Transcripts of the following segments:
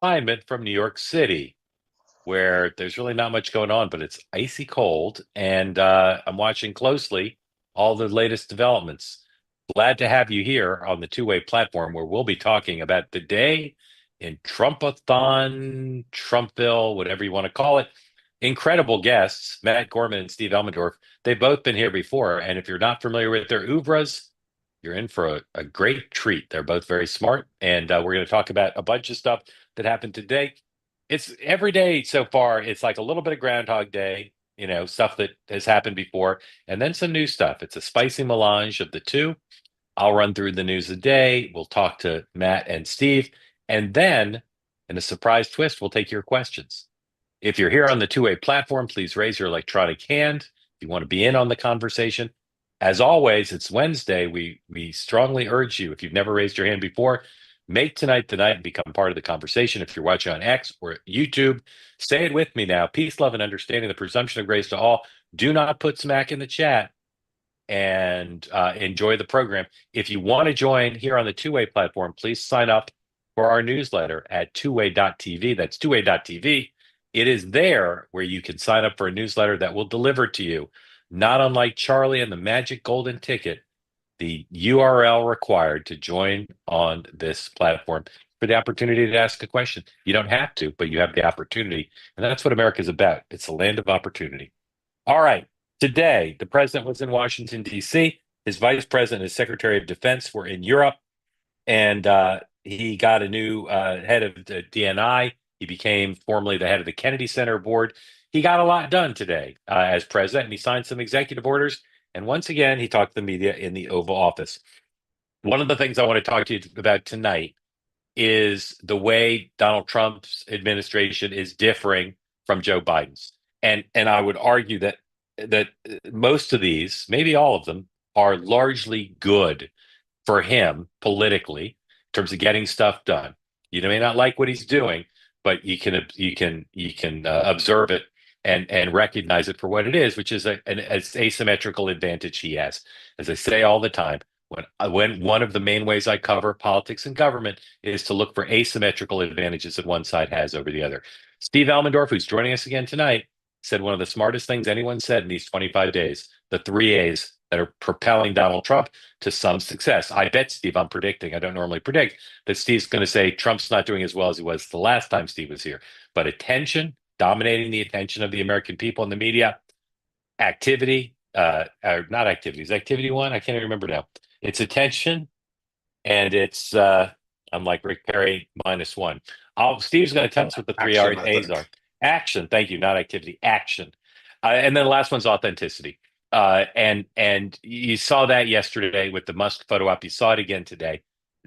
Realignment from New York City, where there's really not much going on, but it's icy cold, and I'm watching closely all the latest developments. Glad to have you here on the two-way platform where we'll be talking about the day in Trumpathon, Trumpville, whatever you want to call it. Incredible guests, Matt Gorman and Steve Elmendorf. They've both been here before, and if you're not familiar with their oeuvres, you're in for a great treat. They're both very smart, and we're going to talk about a bunch of stuff that happened today. It's every day so far. It's like a little bit of Groundhog Day, stuff that has happened before, and then some new stuff. It's a spicy melange of the two. I'll run through the news of the day. We'll talk to Matt and Steve, and then, in a surprise twist, we'll take your questions. If you're here on the two-way platform, please raise your electronic hand if you want to be in on the conversation. As always, it's Wednesday. We strongly urge you, if you've never raised your hand before, make tonight the night and become part of the conversation. If you're watching on X or YouTube, say it with me now. Peace, love, and understanding, the presumption of grace to all. Do not put smack in the chat, and enjoy the program. If you want to join here on the two-way platform, please sign up for our newsletter at twoway.tv. That's twoway.tv. It is there where you can sign up for a newsletter that will deliver to you, not unlike Charlie and the magic golden ticket, the URL required to join on this platform for the opportunity to ask a question. You don't have to, but you have the opportunity. And that's what America is about. It's a land of opportunity. All right. Today, the president was in Washington, D.C. His vice president and his secretary of defense were in Europe, and he got a new head of the DNI. He became formally the head of the Kennedy Center board. He got a lot done today as president, and he signed some executive orders. And once again, he talked to the media in the Oval Office. One of the things I want to talk to you about tonight is the way Donald Trump's administration is differing from Joe Biden's. And I would argue that most of these, maybe all of them, are largely good for him politically in terms of getting stuff done. You may not like what he's doing, but you can observe it and recognize it for what it is, which is an asymmetrical advantage he has. As I say all the time, when one of the main ways I cover politics and government is to look for asymmetrical advantages that one side has over the other. Steve Elmendorf, who's joining us again tonight, said one of the smartest things anyone said in these 25 days, the three A's that are propelling Donald Trump to some success. I bet, Steve, I'm predicting, I don't normally predict, that Steve's going to say Trump's not doing as well as he was the last time Steve was here. But attention, dominating the attention of the American people and the media, activity, or not activities, activity one, I can't even remember now. It's attention, and it's I'm like Rick Perry -1. Steve's going to tell us what the three A's are. Action, thank you, not activity, action. And then the last one's authenticity. And you saw that yesterday with the Musk photo op. You saw it again today.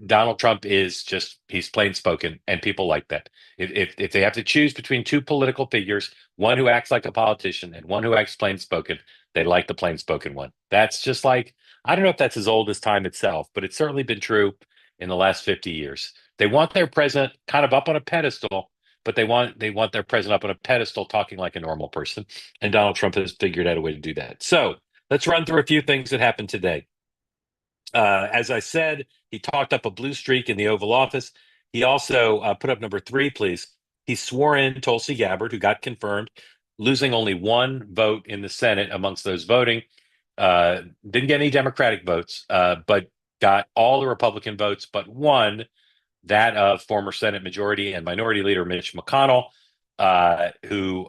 Donald Trump he's plain spoken, and people like that. If they have to choose between two political figures, one who acts like a politician and one who acts plain spoken, they like the plain spoken one. That's just like, I don't know if that's as old as time itself, but it's certainly been true in the last 50 years. They want their president kind of up on a pedestal, but they want their president up on a pedestal talking like a normal person. And Donald Trump has figured out a way to do that. So let's run through a few things that happened today. As I said, he talked up a blue streak in the Oval Office. He also put up number 3, please. He swore in Tulsi Gabbard, who got confirmed, losing only one vote in the Senate amongst those voting. Didn't get any Democratic votes, but got all the Republican votes but one, that of former Senate Majority and Minority Leader Mitch McConnell, who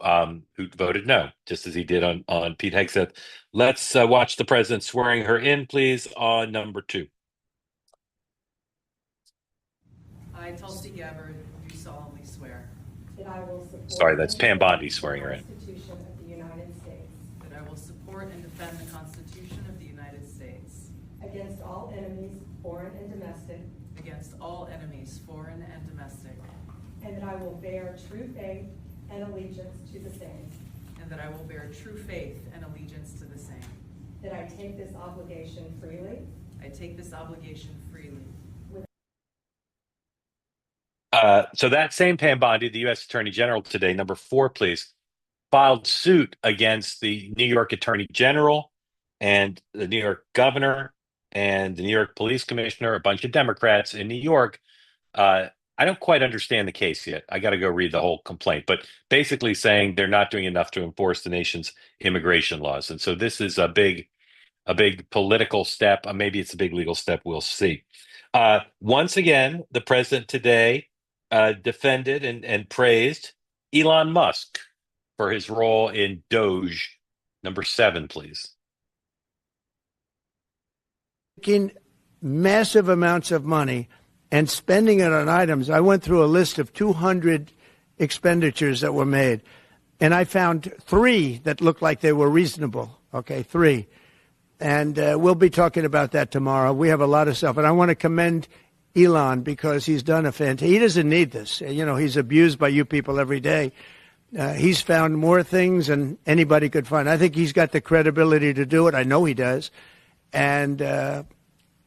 voted no, just as he did on Pete Hegseth. Let's watch the president swearing her in, please, on number 2. I, Tulsi Gabbard, do solemnly swear that I will support. Sorry, that's Pam Bondi swearing her in. The Constitution of the United States. that I will support and defend the Constitution of the United States Against all enemies, foreign and domestic. against all enemies, foreign and domestic, And that I will bear true faith and allegiance to the same. and that I will bear true faith and allegiance to the same. That I take this obligation freely. I take this obligation freely. So that same Pam Bondi, the U.S. Attorney General today, number 4, please, filed suit against the New York Attorney General and the New York Governor and the New York Police Commissioner, a bunch of Democrats in New York, I don't quite understand the case yet. I got to go read the whole complaint, but basically saying they're not doing enough to enforce the nation's immigration laws. And so this is a big political step. Maybe it's a big legal step. We'll see. Once again, the president today defended and praised Elon Musk for his role in Doge. Number 7, please. Taking massive amounts of money and spending it on items. I went through a list of 200 expenditures that were made, and I found 3 that looked like they were reasonable. Okay, 3. And we'll be talking about that tomorrow. We have a lot of stuff. And I want to commend Elon because he's done a fantastic. He doesn't need this. You know, he's abused by you people every day. He's found more things than anybody could find. I think he's got the credibility to do it. I know he does. And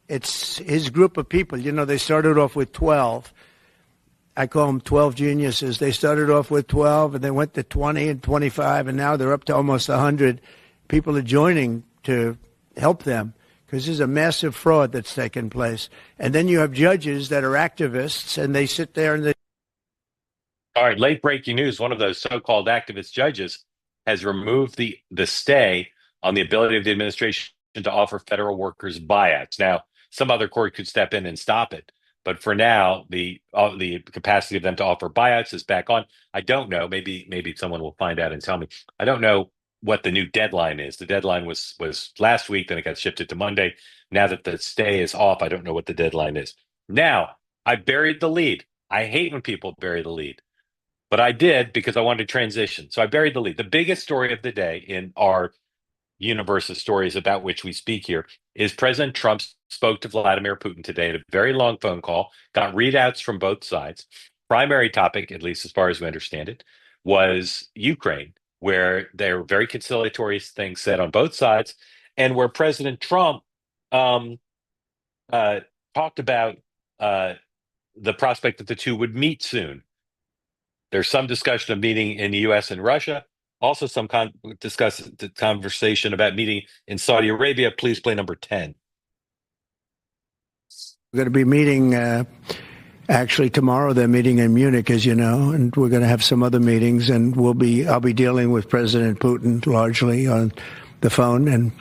it's his group of people. You know, they started off with 12. I call them 12 geniuses. They started off with 12, and they went to 20 and 25, and now they're up to almost 100. People are joining to help them because there's a massive fraud that's taken place. And then you have judges that are activists, and they sit there and they... All right, late breaking news. One of those so-called activist judges has removed the stay on the ability of the administration to offer federal workers buyouts. Now, some other court could step in and stop it, but for now, the capacity of them to offer buyouts is back on. I don't know. Maybe someone will find out and tell me. I don't know what the new deadline is. The deadline was last week, then it got shifted to Monday. Now that the stay is off, I don't know what the deadline is. Now, I buried the lead. I hate when people bury the lead, but I did because I wanted to transition. So I buried the lead. The biggest story of the day in our universe of stories about which we speak here is President Trump spoke to Vladimir Putin today at a very long phone call, got readouts from both sides. Primary topic, at least as far as we understand it, was Ukraine, where there were very conciliatory things said on both sides, and where President Trump talked about the prospect that the two would meet soon. There's some discussion of meeting in the U.S. and Russia. Also, some conversation about meeting in Saudi Arabia. Please play number 10. We're going to be meeting, actually tomorrow they're meeting in Munich, as you know, and we're going to have some other meetings, and I'll be dealing with President Putin largely on the phone, and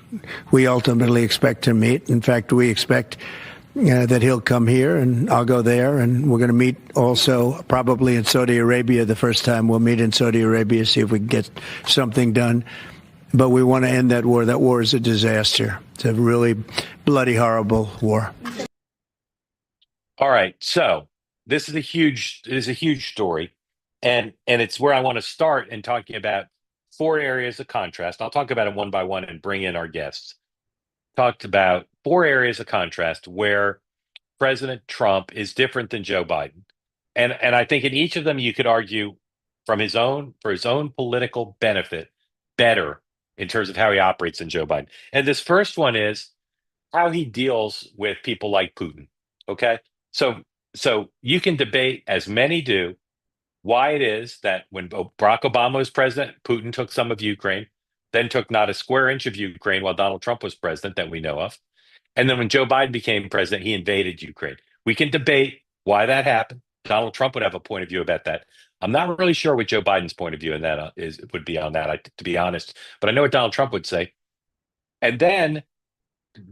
we ultimately expect to meet. In fact, we expect that he'll come here and I'll go there, and we're going to meet also probably in Saudi Arabia. The first time we'll meet in Saudi Arabia, see if we can get something done. But we want to end that war. That war is a disaster. It's a really bloody, horrible war. All right. So this is a huge story. And it's where I want to start in talking about 4 areas of contrast. I'll talk about it one by one and bring in our guests. Talked about 4 areas of contrast where President Trump is different than Joe Biden. And I think in each of them, you could argue for his own political benefit, better in terms of how he operates than Joe Biden. And this first one is how he deals with people like Putin. Okay. So you can debate, as many do, why it is that when Barack Obama was president, Putin took some of Ukraine, then took not a square inch of Ukraine while Donald Trump was president that we know of. And then when Joe Biden became president, he invaded Ukraine. We can debate why that happened. Donald Trump would have a point of view about that. I'm not really sure what Joe Biden's point of view in that would be on that, to be honest. But I know what Donald Trump would say. And then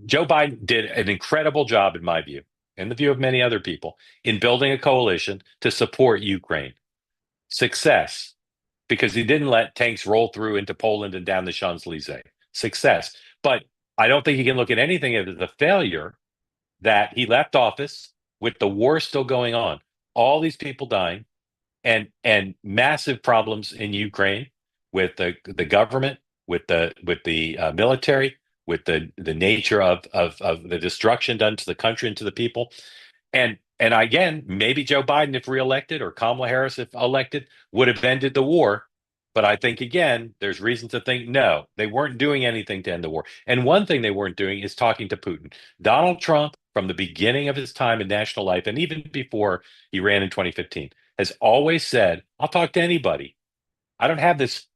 Joe Biden did an incredible job, in my view, and the view of many other people, in building a coalition to support Ukraine. Success, because he didn't let tanks roll through into Poland and down the Champs-Elysees. Success. But I don't think you can look at anything as a failure that he left office with the war still going on, all these people dying, and massive problems in Ukraine with the government, with the military, with the nature of the destruction done to the country and to the people. And again, maybe Joe Biden, if reelected, or Kamala Harris, if elected, would have ended the war. But I think, again, there's reason to think, no, they weren't doing anything to end the war. And one thing they weren't doing is talking to Putin. Donald Trump, from the beginning of his time in national life, and even before he ran in 2015, has always said, I'll talk to anybody. I don't have this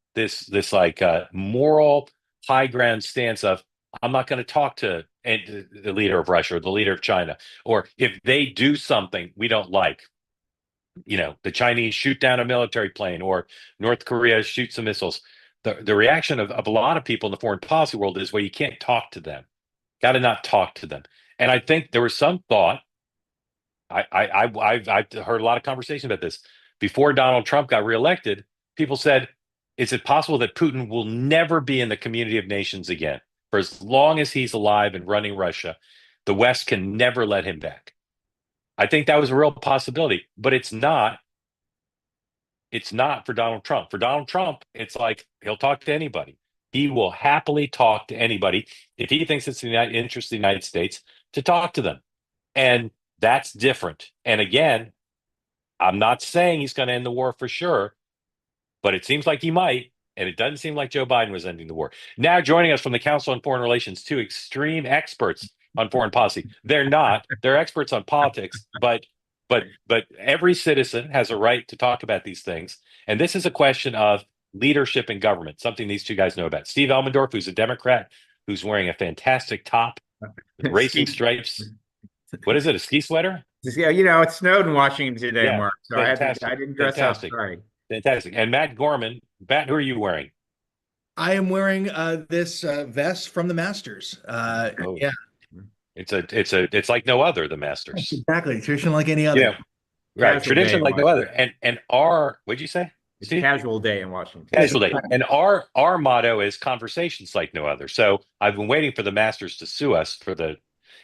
like moral high ground stance of, I'm not going to talk to the leader of Russia or the leader of China, or if they do something we don't like, the Chinese shoot down a military plane or North Korea shoots some missiles. The reaction of a lot of people in the foreign policy world is, well, you can't talk to them. Got to not talk to them. And I think there was some thought. I've heard a lot of conversation about this before Donald Trump got reelected. People said, "Is it possible that Putin will never be in the community of nations again? For as long as he's alive and running Russia, the West can never let him back." I think that was a real possibility, but it's not. It's not for Donald Trump. For Donald Trump, it's like he'll talk to anybody. He will happily talk to anybody if he thinks it's in the interest of the United States to talk to them. And that's different. And again, I'm not saying he's going to end the war for sure, but it seems like he might. And it doesn't seem like Joe Biden was ending the war. Now, joining us from the Council on Foreign Relations, two extreme experts on foreign policy. They're not. They're experts on politics, but every citizen has a right to talk about these things. And this is a question of leadership in government, something these two guys know about. Steve Elmendorf, who's a Democrat, who's wearing a fantastic top with racing stripes. What is it, a ski sweater? Yeah, it snowed in Washington today, Yeah, Mark. So I didn't dress fantastic. up. Sorry. Fantastic. And Matt Gorman, Matt, who are you wearing? I am wearing this vest from the Masters. Yeah, It's like no other, the Masters. exactly. Tradition like any other. Yeah, right. Casual Tradition day like in no other. Washington. And our, what'd you say? It's a casual day in Washington. Casual day. And our motto is conversations like no other. So I've been waiting for the Masters to sue us for the.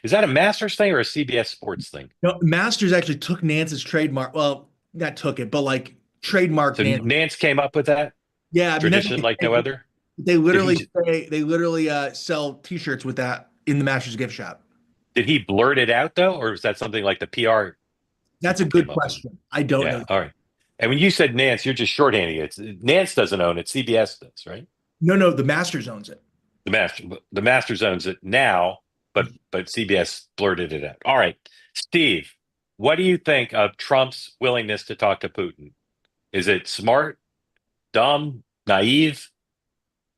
Is that a Masters thing or a CBS Sports thing? No, Masters actually took Nance's trademark. Well, not took it, but like trademarked So Nance. Nance came up with that Yeah, I mean, tradition like no other. They literally sell T-shirts with that in the Masters gift shop. Did he blurt it out though, or was that something like the PR? That's a good came up with? question. I don't Yeah. know. All right. And when you said Nance, you're just shorthanding it. Nance doesn't own it. CBS does, right? No, the Masters owns it. The Masters owns it now, but CBS blurted it out. All right, Steve, what do you think of Trump's willingness to talk to Putin? Is it smart, dumb, naive?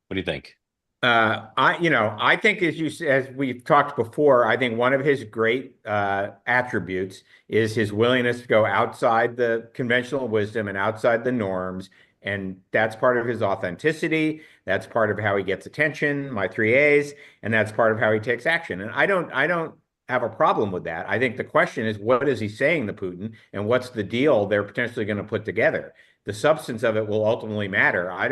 What do you think? I think as we've talked before, I think one of his great attributes is his willingness to go outside the conventional wisdom and outside the norms. And that's part of his authenticity. That's part of how he gets attention, my 3 A's, and that's part of how he takes action. And I don't have a problem with that. I think the question is, what is he saying to Putin and what's the deal they're potentially going to put together? The substance of it will ultimately matter. I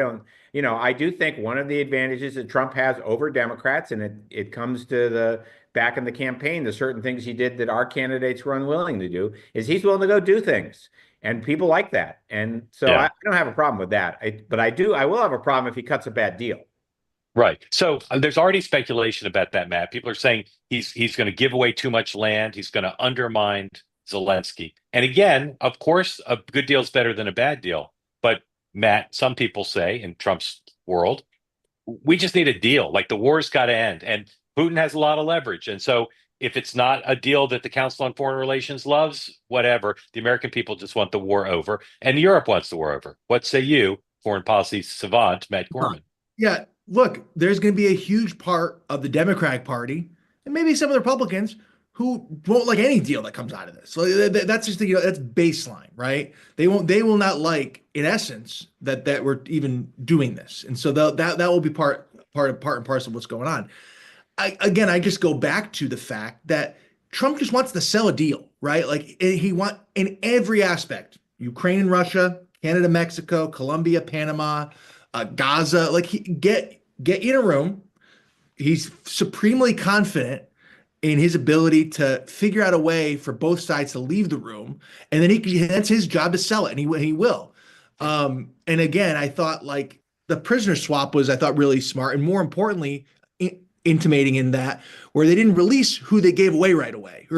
do think one of the advantages that Trump has over Democrats, and it comes to back in the campaign, the certain things he did that our candidates were unwilling to do, is he's willing to go do things. And people like that. And so I don't have a problem with that. I will have a problem if he cuts a bad deal. Right. So there's already speculation about that, Matt. People are saying he's going to give away too much land. He's going to undermine Zelensky. And again, of course, a good deal is better than a bad deal. But Matt, some people say in Trump's world, we just need a deal. Like the war's got to end. And Putin has a lot of leverage. And so if it's not a deal that the Council on Foreign Relations loves, whatever, the American people just want the war over. And Europe wants the war over. What say you, foreign policy savant, Matt Gorman? Yeah, look, there's going to be a huge part of the Democratic Party and maybe some of the Republicans who won't like any deal that comes out of this. So that's just that's baseline, right? They will not like, in essence, that we're even doing this, and so that will be part and parcel of what's going on. I just go back to the fact that Trump just wants to sell a deal, right? Like he wants in every aspect, Ukraine and Russia, Canada, Mexico, Colombia, Panama, Gaza, like get in a room. He's supremely confident in his ability to figure out a way for both sides to leave the room. And then that's his job to sell it. And he will. And again, I thought like the prisoner swap was, I thought, really smart. And more importantly, intimating in that where they didn't release who they gave away right away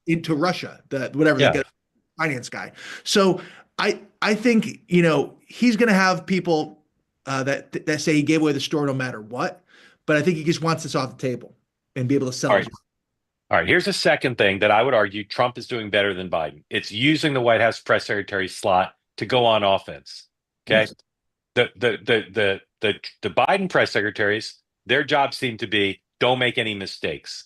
into Russia, they get finance guy. So I think, he's going to have people that say he gave away the store no matter what, but I think he just wants this off the table and be able to sell it. All right. Here's a second thing that I would argue Trump is doing better than Biden. It's using the White House press secretary slot to go on offense. Okay. Yes. The Biden press secretaries, their jobs seem to be don't make any mistakes,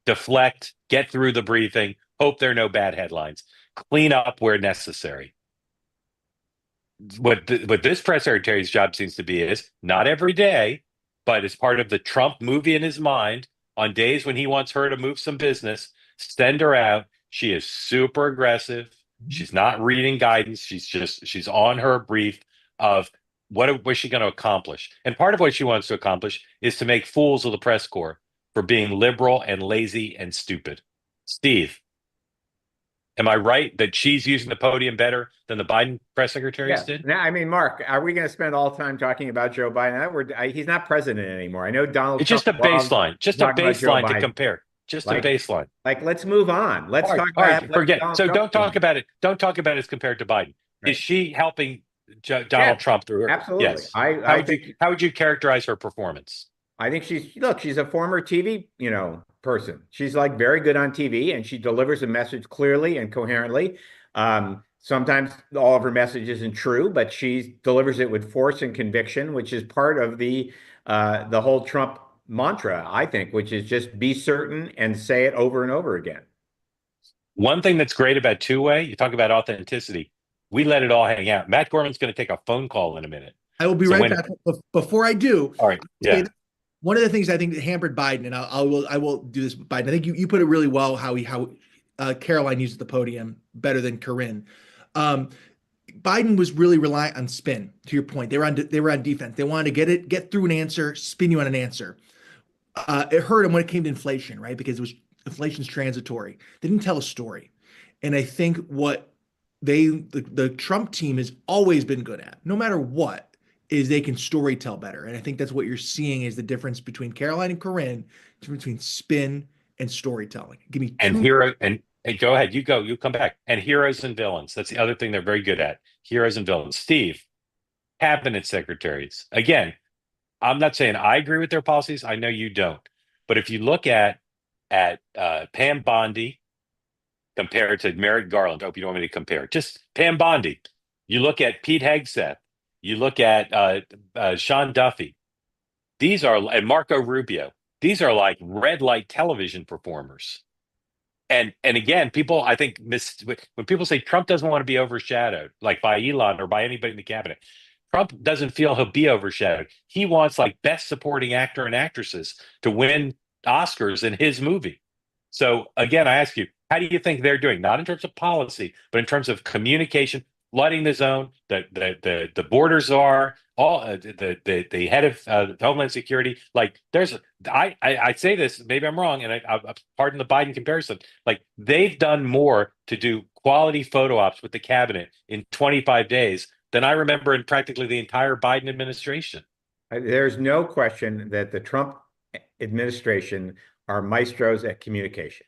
deflect, get through the briefing, hope there are no bad headlines. clean up where necessary. What this press secretary's job seems to be is not every day, but as part of the Trump movie in his mind, on days when he wants her to move some business, send her out. She is super aggressive. She's not reading guidance. She's on her brief of what was she going to accomplish. And part of what she wants to accomplish is to make fools of the press corps for being liberal and lazy and stupid. Steve, am I right that she's using the podium better than the Biden press secretaries did? Now, I mean, Mark, are we going to spend all time talking about Joe Biden? He's not president anymore. I know Donald It's Trump just a baseline, just a talking about Joe baseline to Biden. compare. Just Like- a baseline. Like, let's move on. Let's All talk right, about forget. Donald So Trump don't talk doing. about it. Don't talk about it as compared to Biden. Right. Is she helping Donald Yeah, Trump through her? absolutely. Yes. I think How would you characterize her performance? I think she's a former TV, person. She's like very good on TV, and she delivers a message clearly and coherently. Sometimes all of her message isn't true, but she delivers it with force and conviction, which is part of the whole Trump mantra, I think, which is just be certain and say it over and over again. One thing that's great about two-way, you talk about authenticity. We let it all hang out. Matt Gorman's going to take a phone call in a minute. I will be right back. Before I do, All right. Yeah. One of the things I think that hampered Biden, and I will do this, Biden. I think you put it really well how Caroline used the podium better than Corinne. Biden was really reliant on spin. To your point, they were on defense. They wanted to get through an answer, spin you on an answer. It hurt him when it came to inflation, right? Because inflation's transitory. They didn't tell a story, and I think what the Trump team has always been good at, no matter what, is they can story tell better. And I think that's what you're seeing is the difference between Caroline and Corinne, between spin and storytelling. Give me And go ahead. You come back. And heroes and villains. That's the other thing they're very good at. Heroes and villains. Steve, cabinet secretaries. Again, I'm not saying I agree with their policies. I know you don't. But if you look at Pam Bondi compared to Merrick Garland, I hope you don't want me to compare. Just Pam Bondi. You look at Pete Hegseth. You look at Sean Duffy. And Marco Rubio. These are like red light television performers. And again, people, I think, when people say Trump doesn't want to be overshadowed, like by Elon or by anybody in the cabinet, Trump doesn't feel he'll be overshadowed. He wants like best supporting actor and actresses to win Oscars in his movie. So again, I ask you, how do you think they're doing? Not in terms of policy, but in terms of communication, flooding the zone, the borders are all the head of Homeland Security. Like I say this, maybe I'm wrong, and I pardon the Biden comparison. Like they've done more to do quality photo ops with the cabinet in 25 days than I remember in practically the entire Biden administration. There's no question that the Trump administration are maestros at communication.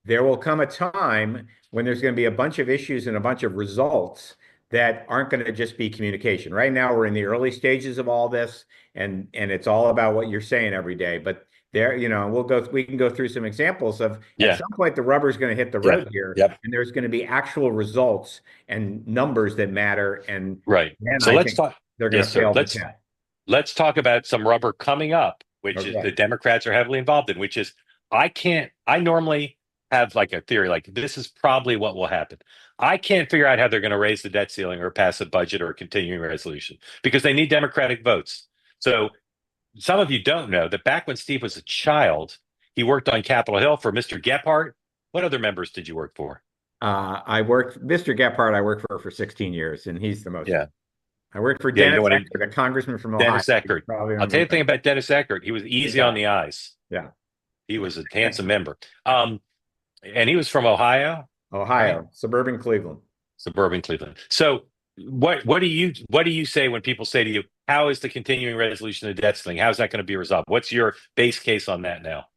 There will come a time when there's going to be a bunch of issues and a bunch of results that aren't going to just be communication. Right now, we're in the early stages of all this, and it's all about what you're saying every day. But there, we can go through some examples of at some point the rubber's going to hit the road here, and there's going to be actual results and numbers that matter. And right. So let's talk. They're going to fail the test. Let's talk about some rubber coming up, which is the Democrats are heavily involved in. Which is I normally have like a theory, like this is probably what will happen. I can't figure out how they're going to raise the debt ceiling or pass a budget or a continuing resolution because they need Democratic votes. So some of you don't know that back when Steve was a child, he worked on Capitol Hill for Mr. Gephardt. What other members did you work for? Mr. Gephardt, I worked for 16 years, and he's the most. Yeah. I worked for Dennis Eckert, a congressman from Ohio. Dennis Eckert. I'll tell you the thing about Dennis Eckert. He was easy on the eyes. Yeah. He was a handsome member. And he was from Ohio, right? Suburban Cleveland. So what do you say when people say to you, how is the continuing resolution of the debt ceiling? How is that going to be resolved? What's your base case on that now?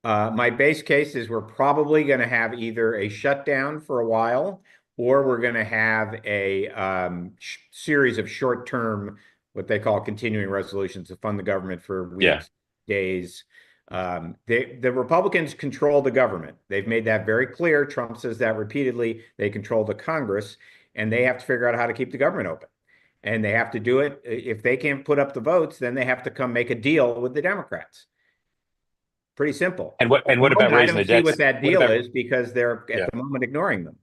My base case is we're probably going to have either a shutdown for a while, or we're going to have a series of short-term, what they call continuing resolutions to fund the government for weeks, days. The Republicans control the government. They've made that very clear. Trump says that repeatedly. They control the Congress, and they have to figure out how to keep the government open. And they have to do it. If they can't put up the votes, then they have to come make a deal with the Democrats. Pretty simple. And what about raising the debt? What that deal is, because they're at the moment ignoring them.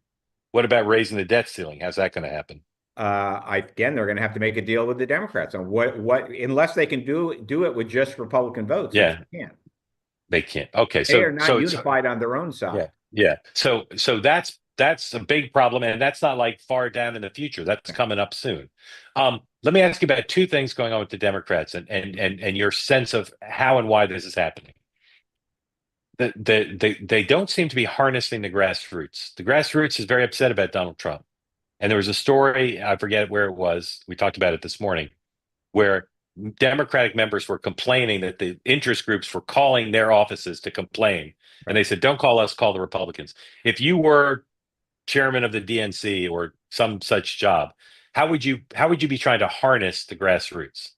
What about raising the debt ceiling? How's that going to happen? Again, they're going to have to make a deal with the Democrats on what unless they can do it with just Republican votes. Yeah. They can't. They can't. Okay, They are not so it's unified on their own side. yeah. So that's a big problem, and that's not like far down in the future. That's coming up soon. Let me ask you about two things going on with the Democrats and your sense of how and why this is happening. They don't seem to be harnessing the grassroots. The grassroots is very upset about Donald Trump. And there was a story, I forget where it was, we talked about it this morning, where Democratic members were complaining that the interest groups were calling their offices to complain. And they said, don't call us, call the Republicans. If you were chairman of the DNC or some such job, how would you be trying to harness the grassroots?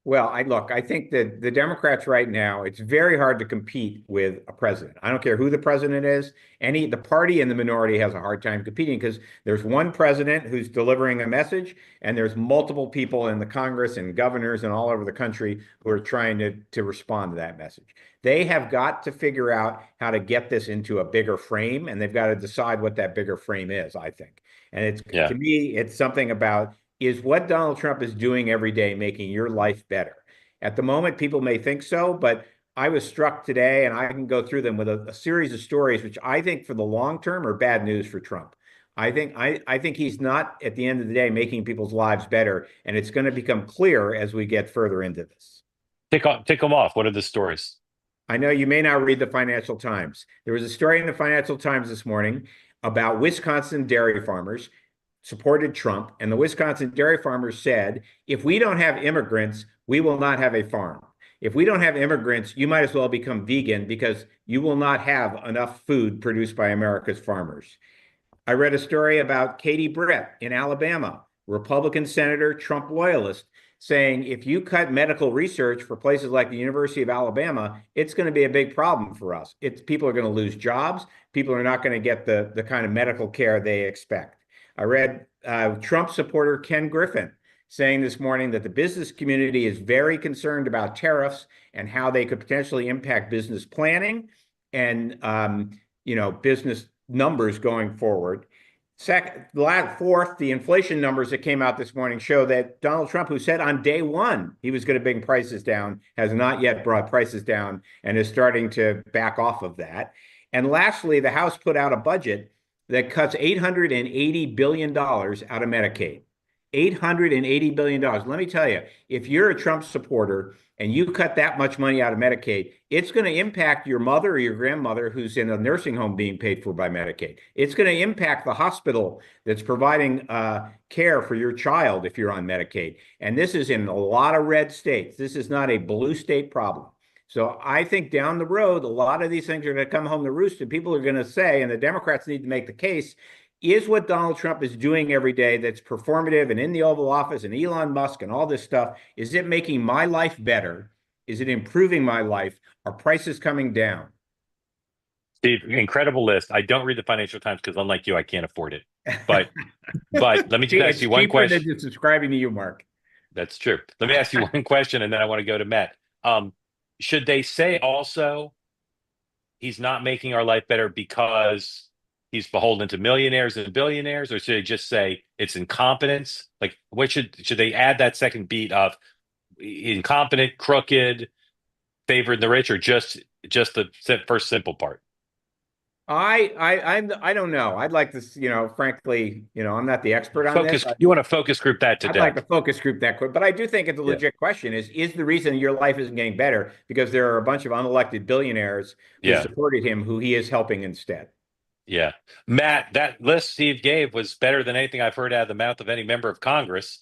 Well, I think that the Democrats right now, it's very hard to compete with a president. I don't care who the president is. The party in the minority has a hard time competing because there's one president who's delivering a message, and there's multiple people in the Congress and governors and all over the country who are trying to respond to that message. They have got to figure out how to get this into a bigger frame, and they've got to decide what that bigger frame is, I think. And to me, it's something about, is what Donald Trump is doing every day making your life better? At the moment, people may think so, but I was struck today, and I can go through them with a series of stories, which I think for the long term are bad news for Trump. I think he's not, at the end of the day, making people's lives better, and it's going to become clear as we get further into this. Tick them off. What are the stories? I know you may not read the Financial Times. There was a story in the Financial Times this morning about Wisconsin dairy farmers supported Trump, and the Wisconsin dairy farmers said, if we don't have immigrants, we will not have a farm. If we don't have immigrants, you might as well become vegan because you will not have enough food produced by America's farmers. I read a story about Katie Britt in Alabama, Republican senator, Trump loyalist, saying if you cut medical research for places like the University of Alabama, it's going to be a big problem for us. People are going to lose jobs. People are not going to get the kind of medical care they expect. I read Trump supporter Ken Griffin saying this morning that the business community is very concerned about tariffs and how they could potentially impact business planning and business numbers going forward. Fourth, the inflation numbers that came out this morning show that Donald Trump, who said on day one he was going to bring prices down, has not yet brought prices down and is starting to back off of that. And lastly, the House put out a budget that cuts $880 billion out of Medicaid. $880 billion. Let me tell you, if you're a Trump supporter and you cut that much money out of Medicaid, it's going to impact your mother or your grandmother who's in a nursing home being paid for by Medicaid. It's going to impact the hospital that's providing care for your child if you're on Medicaid. And this is in a lot of red states. This is not a blue state problem. So I think down the road, a lot of these things are going to come home to roost, and people are going to say, and the Democrats need to make the case, is what Donald Trump is doing every day that's performative and in the Oval Office and Elon Musk and all this stuff, is it making my life better? Is it improving my life? Are prices coming down? Steve, incredible list. I don't read the Financial Times because, unlike you, I can't afford it. But let me just ask you one question. It's cheaper than subscribing to you, Mark. That's true. Let me ask you one question, and then I want to go to Matt. Should they say also he's not making our life better because he's beholden to millionaires and billionaires, or should they just say it's incompetence? Like, what should they add that second beat of incompetent, crooked, favored the rich, or just the first simple part? I don't know. I'd like to, frankly, I'm not the expert on this. You want to focus group that to I'd death. like to focus group that quick, but I do think it's a legit question is the reason your life isn't getting better because there are a bunch of unelected billionaires who supported him who he is helping instead. Yeah. Matt, that list Steve gave was better than anything I've heard out of the mouth of any member of Congress.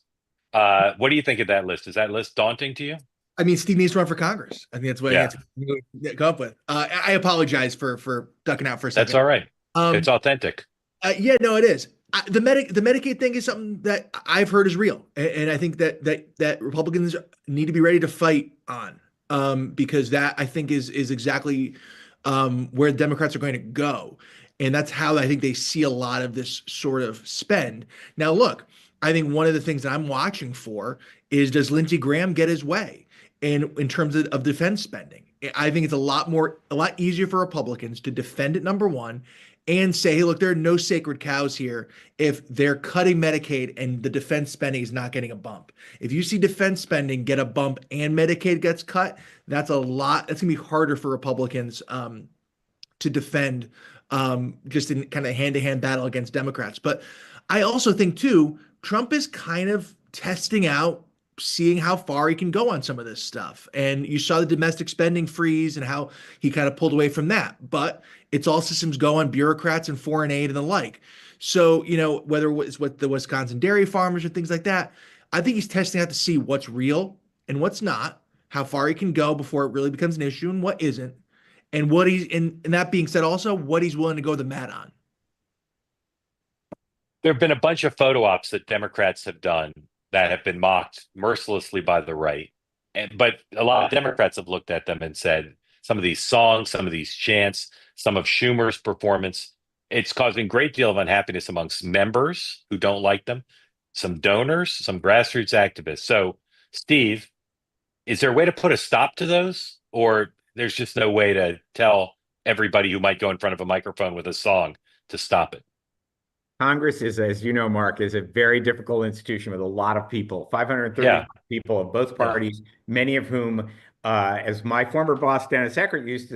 What do you think of that list? Is that list daunting to you? I mean, Steve needs to run for Congress. I think that's what he has to come up with. I apologize for ducking out for a second. That's all right. It's authentic. No, it is. The Medicaid thing is something that I've heard is real, and I think that Republicans need to be ready to fight on because that I think is exactly where the Democrats are going to go, and that's how I think they see a lot of this sort of spend. Now, look, I think one of the things that I'm watching for is, does Lindsey Graham get his way? And in terms of defense spending, I think it's a lot easier for Republicans to defend it, number one, and say, hey, look, there are no sacred cows here if they're cutting Medicaid and the defense spending is not getting a bump. If you see defense spending get a bump and Medicaid gets cut, that's a lot. That's going to be harder for Republicans to defend just in kind of hand-to-hand battle against Democrats. But I also think, too, Trump is kind of testing out, seeing how far he can go on some of this stuff. And you saw the domestic spending freeze and how he kind of pulled away from that. But it's all systems go on bureaucrats and foreign aid and the like. So, whether it's with the Wisconsin dairy farmers or things like that, I think he's testing out to see what's real and what's not, how far he can go before it really becomes an issue and what isn't. And what and that being said, also what he's willing to go the mat on. There have been a bunch of photo ops that Democrats have done that have been mocked mercilessly by the right. But a lot of Democrats have looked at them and said, some of these songs, some of these chants, some of Schumer's performance, it's causing a great deal of unhappiness amongst members who don't like them, some donors, some grassroots activists. So, Steve, is there a way to put a stop to those? Or there's just no way to tell everybody who might go in front of a microphone with a song to stop it? Congress is, as you know, Mark, is a very difficult institution with a lot of people, 530 people of both parties, many of whom, as my former boss, Dennis Eckert, used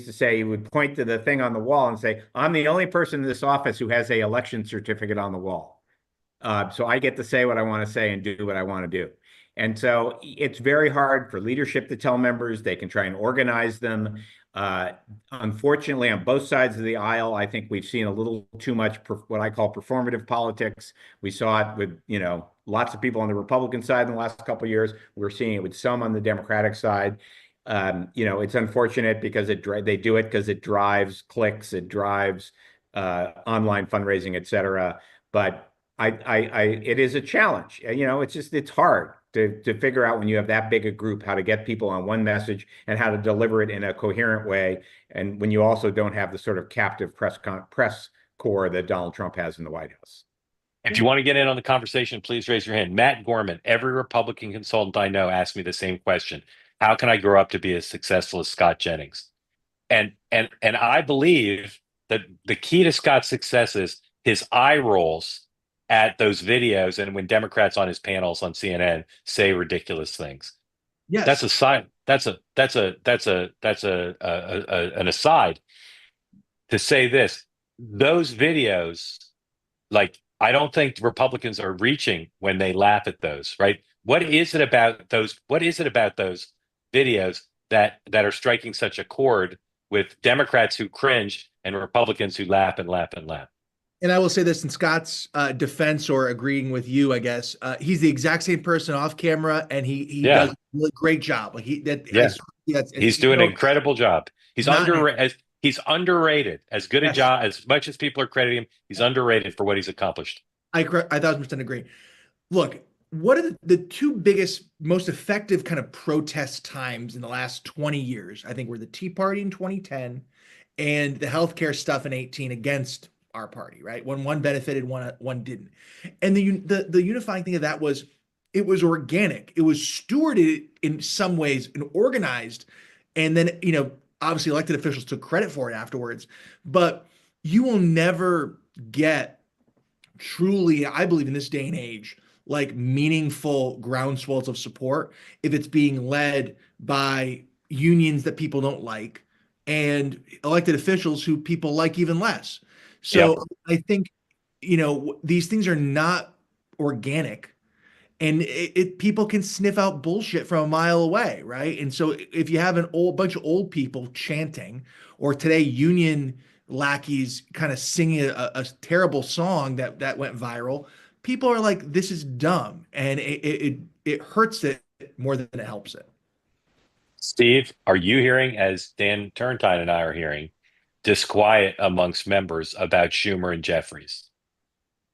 to say, he would point to the thing on the wall and say, I'm the only person in this office who has a election certificate on the wall. So I get to say what I want to say and do what I want to do. And so it's very hard for leadership to tell members. They can try and organize them. Unfortunately, on both sides of the aisle, I think we've seen a little too much what I call performative politics. We saw it with, lots of people on the Republican side in the last couple of years. We're seeing it with some on the Democratic side. It's unfortunate because they do it because it drives clicks, it drives online fundraising, et cetera. But it is a challenge. It's hard to figure out when you have that big a group how to get people on one message and how to deliver it in a coherent way. And when you also don't have the sort of captive press corps that Donald Trump has in the White House. If you want to get in on the conversation, please raise your hand. Matt Gorman, every Republican consultant I know asked me the same question. How can I grow up to be as successful as Scott Jennings? And I believe that the key to Scott's success is his eye rolls at those videos and when Democrats on his panels on CNN say ridiculous things. Yes. That's a sign. That's an aside to say this. Those videos, like, I don't think Republicans are reaching when they laugh at those, right? What is it about those videos that are striking such a chord with Democrats who cringe and Republicans who laugh and laugh and laugh? And I will say this in Scott's defense, or agreeing with you, I guess, he's the exact same person off camera, and he does a great job. Like he's doing an incredible job. He's underrated. As good a job as much as people are crediting him. He's underrated for what he's accomplished. I 1,000% agree. Look, what are the two biggest, most effective kind of protest times in the last 20 years? I think were the Tea Party in 2010 and the healthcare stuff in 2018 against our party, right? When one benefited, one didn't. And the unifying thing of that was it was organic. It was stewarded in some ways and organized. And then, obviously elected officials took credit for it afterwards. But you will never get truly, I believe in this day and age, like meaningful groundswells of support if it's being led by unions that people don't like and elected officials who people like even less. So I think, these things are not organic, and people can sniff out bullshit from a mile away, right? And so if you have bunch of old people chanting, or today union lackeys kind of singing a terrible song that went viral, people are like, this is dumb, and it hurts it more than it helps it. Steve, are you hearing, as Dan Turntine and I are hearing, disquiet amongst members about Schumer and Jeffries?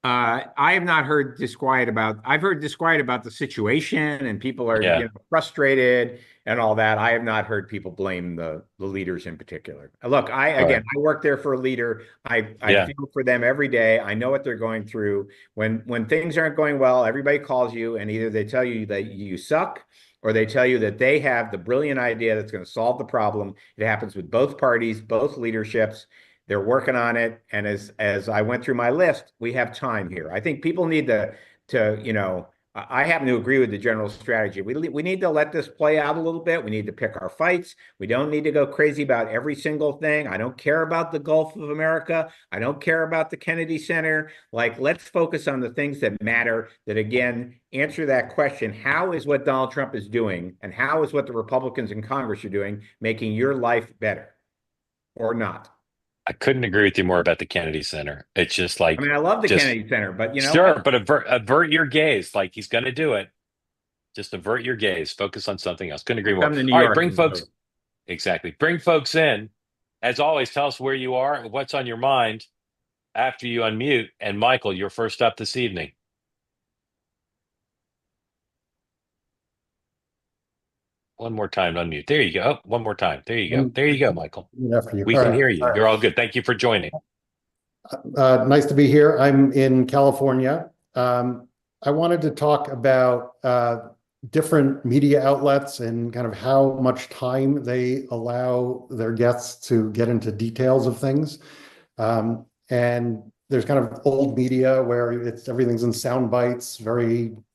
I have not heard disquiet about. I've heard disquiet about the situation, and people are frustrated and all that. I have not heard people blame the leaders in particular. Look, I work there for a leader. I feel for them every day. I know what they're going through. When things aren't going well, everybody calls you, and either they tell you that you suck, or they tell you that they have the brilliant idea that's going to solve the problem. It happens with both parties, both leaderships. They're working on it. And as I went through my list, we have time here. I think people need to I happen to agree with the general strategy. We need to let this play out a little bit. We need to pick our fights. We don't need to go crazy about every single thing. I don't care about the Gulf of America. I don't care about the Kennedy Center. Like, let's focus on the things that matter, that again, answer that question. How is what Donald Trump is doing, and how is what the Republicans in Congress are doing making your life better or not? I couldn't agree with you more about the Kennedy Center. It's just I like, mean, I love the just Kennedy Center, but sure, but avert your gaze. Like he's going to do it. Just avert your gaze. Focus on something else. Couldn't agree more. come to New All right, York. bring folks. Exactly. Bring folks in. As always, tell us where you are, what's on your mind after you unmute. And Michael, you're first up this evening. One more time, unmute. There you go. Oh, one more time. There you go. There you go, Michael. After you. We All can right. hear you. All right. You're all good. Thank you for joining. Nice to be here. I'm in California. I wanted to talk about different media outlets and kind of how much time they allow their guests to get into details of things. And there's kind of old media where everything's in sound bites,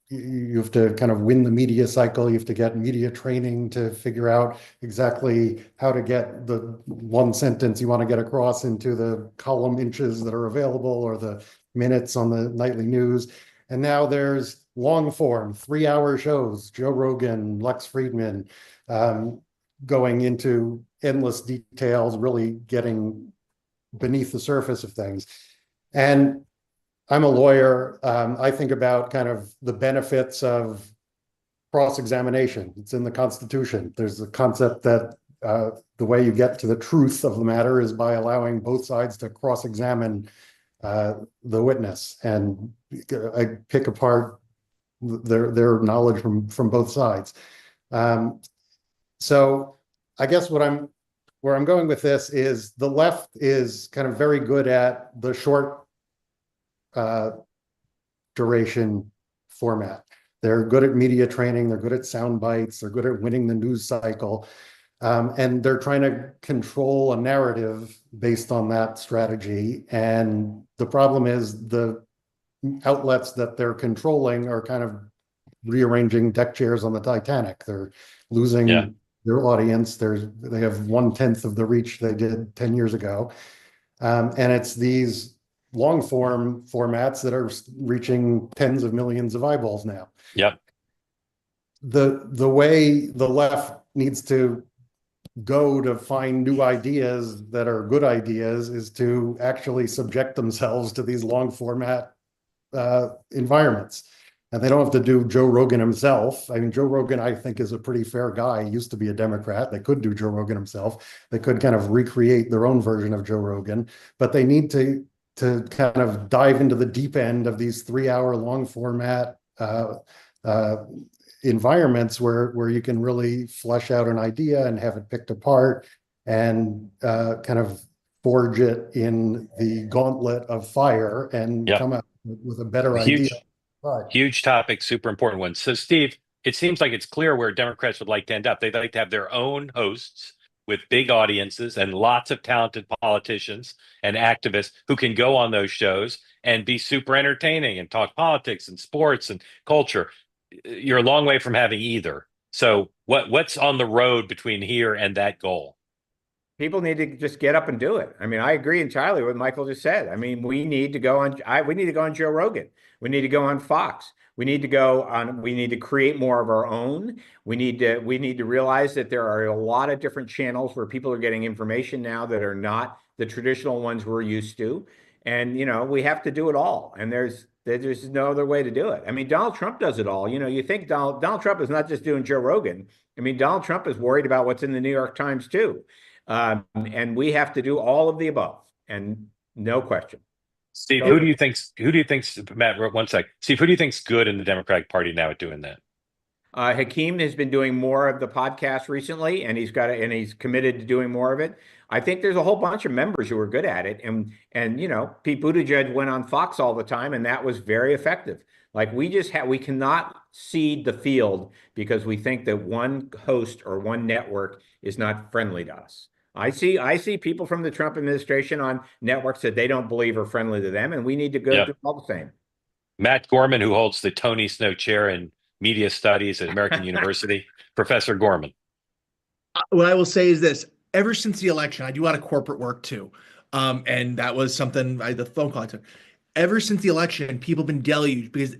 you have to kind of win the media cycle. You have to get media training to figure out exactly how to get the one sentence you want to get across into the column inches that are available, or the minutes on the nightly news. And now there's long form, 3-hour shows, Joe Rogan, Lex Friedman, going into endless details, really getting beneath the surface of things. And I'm a lawyer. I think about kind of the benefits of cross-examination. It's in the Constitution. There's a concept that the way you get to the truth of the matter is by allowing both sides to cross-examine the witness and pick apart their knowledge from both sides. So I guess where I'm going with this is the left is kind of very good at the short duration format. They're good at media training. They're good at sound bites. They're good at winning the news cycle. And they're trying to control a narrative based on that strategy. And the problem is the outlets that they're controlling are kind of rearranging deck chairs on the Titanic. They're losing their audience. They have 1/10 of the reach they did 10 years ago. And it's these long form formats that are reaching tens of millions of eyeballs now. Yep. The way the left needs to go to find new ideas that are good ideas is to actually subject themselves to these long format environments. And they don't have to do Joe Rogan himself. I mean, Joe Rogan, I think, is a pretty fair guy. He used to be a Democrat. They could do Joe Rogan himself. They could kind of recreate their own version of Joe Rogan, but they need to kind of dive into the deep end of these 3-hour long format environments where you can really flesh out an idea and have it picked apart and kind of forge it in the gauntlet of fire and come out with a better idea. Huge topic, super important one. So, Steve, it seems like it's clear where Democrats would like to end up. They'd like to have their own hosts with big audiences and lots of talented politicians and activists who can go on those shows and be super entertaining and talk politics and sports and culture. You're a long way from having either. So what's on the road between here and that goal? People need to just get up and do it. I mean, I agree entirely with what Michael just said. I mean, we need to go on Joe Rogan. We need to go on Fox. We need to create more of our own. We need to realize that there are a lot of different channels where people are getting information now that are not the traditional ones we're used to. And, we have to do it all. And there's no other way to do it. I mean, Donald Trump does it all. You think Donald Trump is not just doing Joe Rogan. I mean, Donald Trump is worried about what's in the New York Times too. And we have to do all of the above, and no question. Steve, who do you think's Matt, one sec. Steve, who do you think's good in the Democratic Party now at doing that? Hakeem has been doing more of the podcast recently, and he's committed to doing more of it. I think there's a whole bunch of members who are good at it. And Pete Buttigieg went on Fox all the time, and that was very effective. Like we cannot seed the field because we think that one host or one network is not friendly to us. I see people from the Trump administration on networks that they don't believe are friendly to them, and we need to go Yep. do all the same. Matt Gorman, who holds the Tony Snow Chair in Media Studies at American University. Professor Gorman. What I will say is this: ever since the election, I do a lot of corporate work too, and that was something the phone call I took. Ever since the election, people have been deluged because,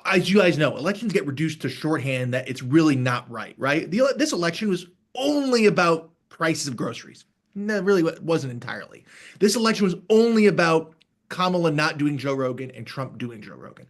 as you guys know, elections get reduced to shorthand that it's really not right. Right? This election was only about prices of groceries. No, really, wasn't entirely. This election was only about Kamala not doing Joe Rogan and Trump doing Joe Rogan.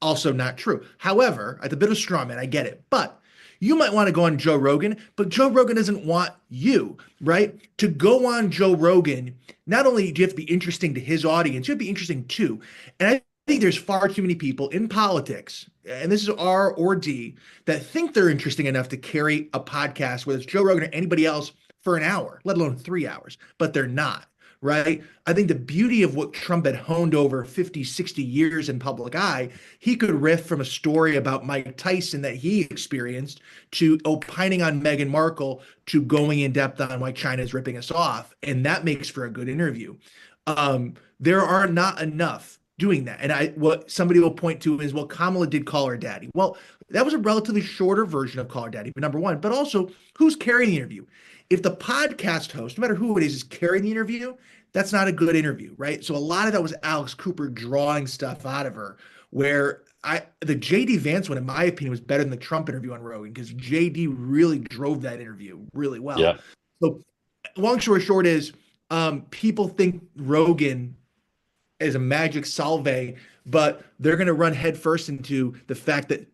Also not true. However, at the bit of straw man, I get it. But you might want to go on Joe Rogan, but Joe Rogan doesn't want you, right? To go on Joe Rogan, not only do you have to be interesting to his audience, you have to be interesting too. And I think there's far too many people in politics, and this is R or D, that think they're interesting enough to carry a podcast, whether it's Joe Rogan or anybody else, for an hour, let alone 3 hours, but they're not. Right? I think the beauty of what Trump had honed over 50, 60 years in public eye, he could riff from a story about Mike Tyson that he experienced to opining on Meghan Markle to going in depth on why China is ripping us off. And that makes for a good interview. There are not enough doing that. And what somebody will point to is, well, Kamala did call her daddy. Well, that was a relatively shorter version of call her daddy, but number one, but also who's carrying the interview? If the podcast host, no matter who it is carrying the interview, that's not a good interview, right? So a lot of that was Alex Cooper drawing stuff out of her, where the JD Vance one, in my opinion, was better than the Trump interview on Rogan because JD really drove that interview really well. Yeah. So long story short is people think Rogan is a magic salve, but they're going to run headfirst into the fact that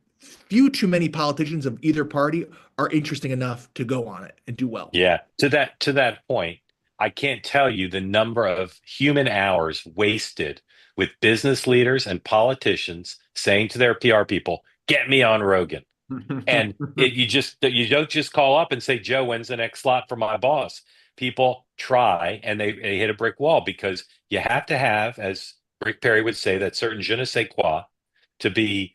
too many politicians of either party are interesting enough to go on it and do well. Yeah. To that point, I can't tell you the number of human hours wasted with business leaders and politicians saying to their PR people, "Get me on Rogan." And you don't just call up and say, "Joe, when's the next slot for my boss?" People try and they hit a brick wall because you have to have, as Rick Perry would say, that certain je ne sais quoi to be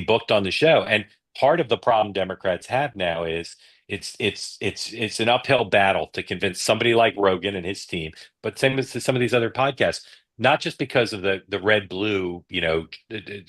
booked on the show. And part of the problem Democrats have now is it's an uphill battle to convince somebody like Rogan and his team, but same as some of these other podcasts, not just because of the red blue,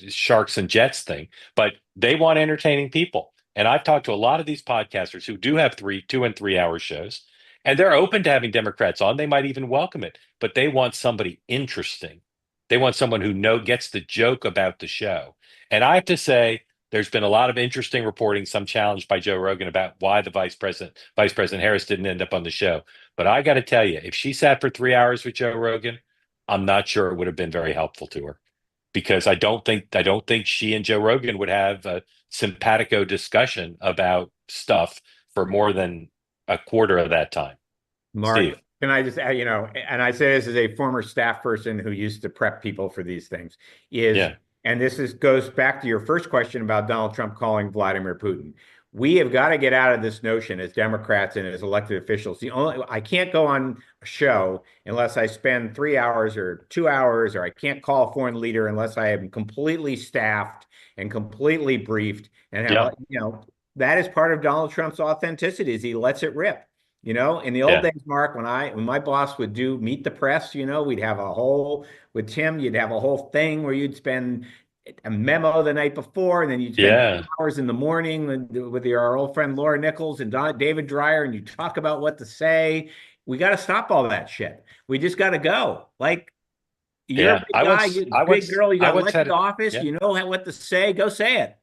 sharks and jets thing, but they want entertaining people. And I've talked to a lot of these podcasters who do have 2 and 3 hour shows, and they're open to having Democrats on. They might even welcome it, but they want somebody interesting. They want someone who gets the joke about the show. And I have to say, there's been a lot of interesting reporting, some challenged by Joe Rogan, about why the Vice President Harris didn't end up on the show. But I got to tell you, if she sat for 3 hours with Joe Rogan, I'm not sure it would have been very helpful to her, because I don't think she and Joe Rogan would have a simpatico discussion about stuff for more than a quarter of that time. Mark, Steve. can I just add, and I say this as a former staff person who used to prep people for these things, and goes back to your first question about Donald Trump calling Vladimir Putin. We have got to get out of this notion as Democrats and as elected officials. I can't go on a show unless I spend 3 hours or 2 hours, or I can't call a foreign leader unless I am completely staffed and completely briefed. And that is part of Donald Trump's authenticity, is he lets it rip. In the old days, Mark, when my boss would do Meet the Press, we'd have with Tim, you'd have a whole thing where you'd spend a memo the night before, and then you'd spend 2 hours in the morning with our old friend Laura Nichols and David Dreyer, and you talk about what to say. We got to stop all that shit. We just got to go. Like, you're a big guy, big girl, you got elected to office, you know what to say, go say it.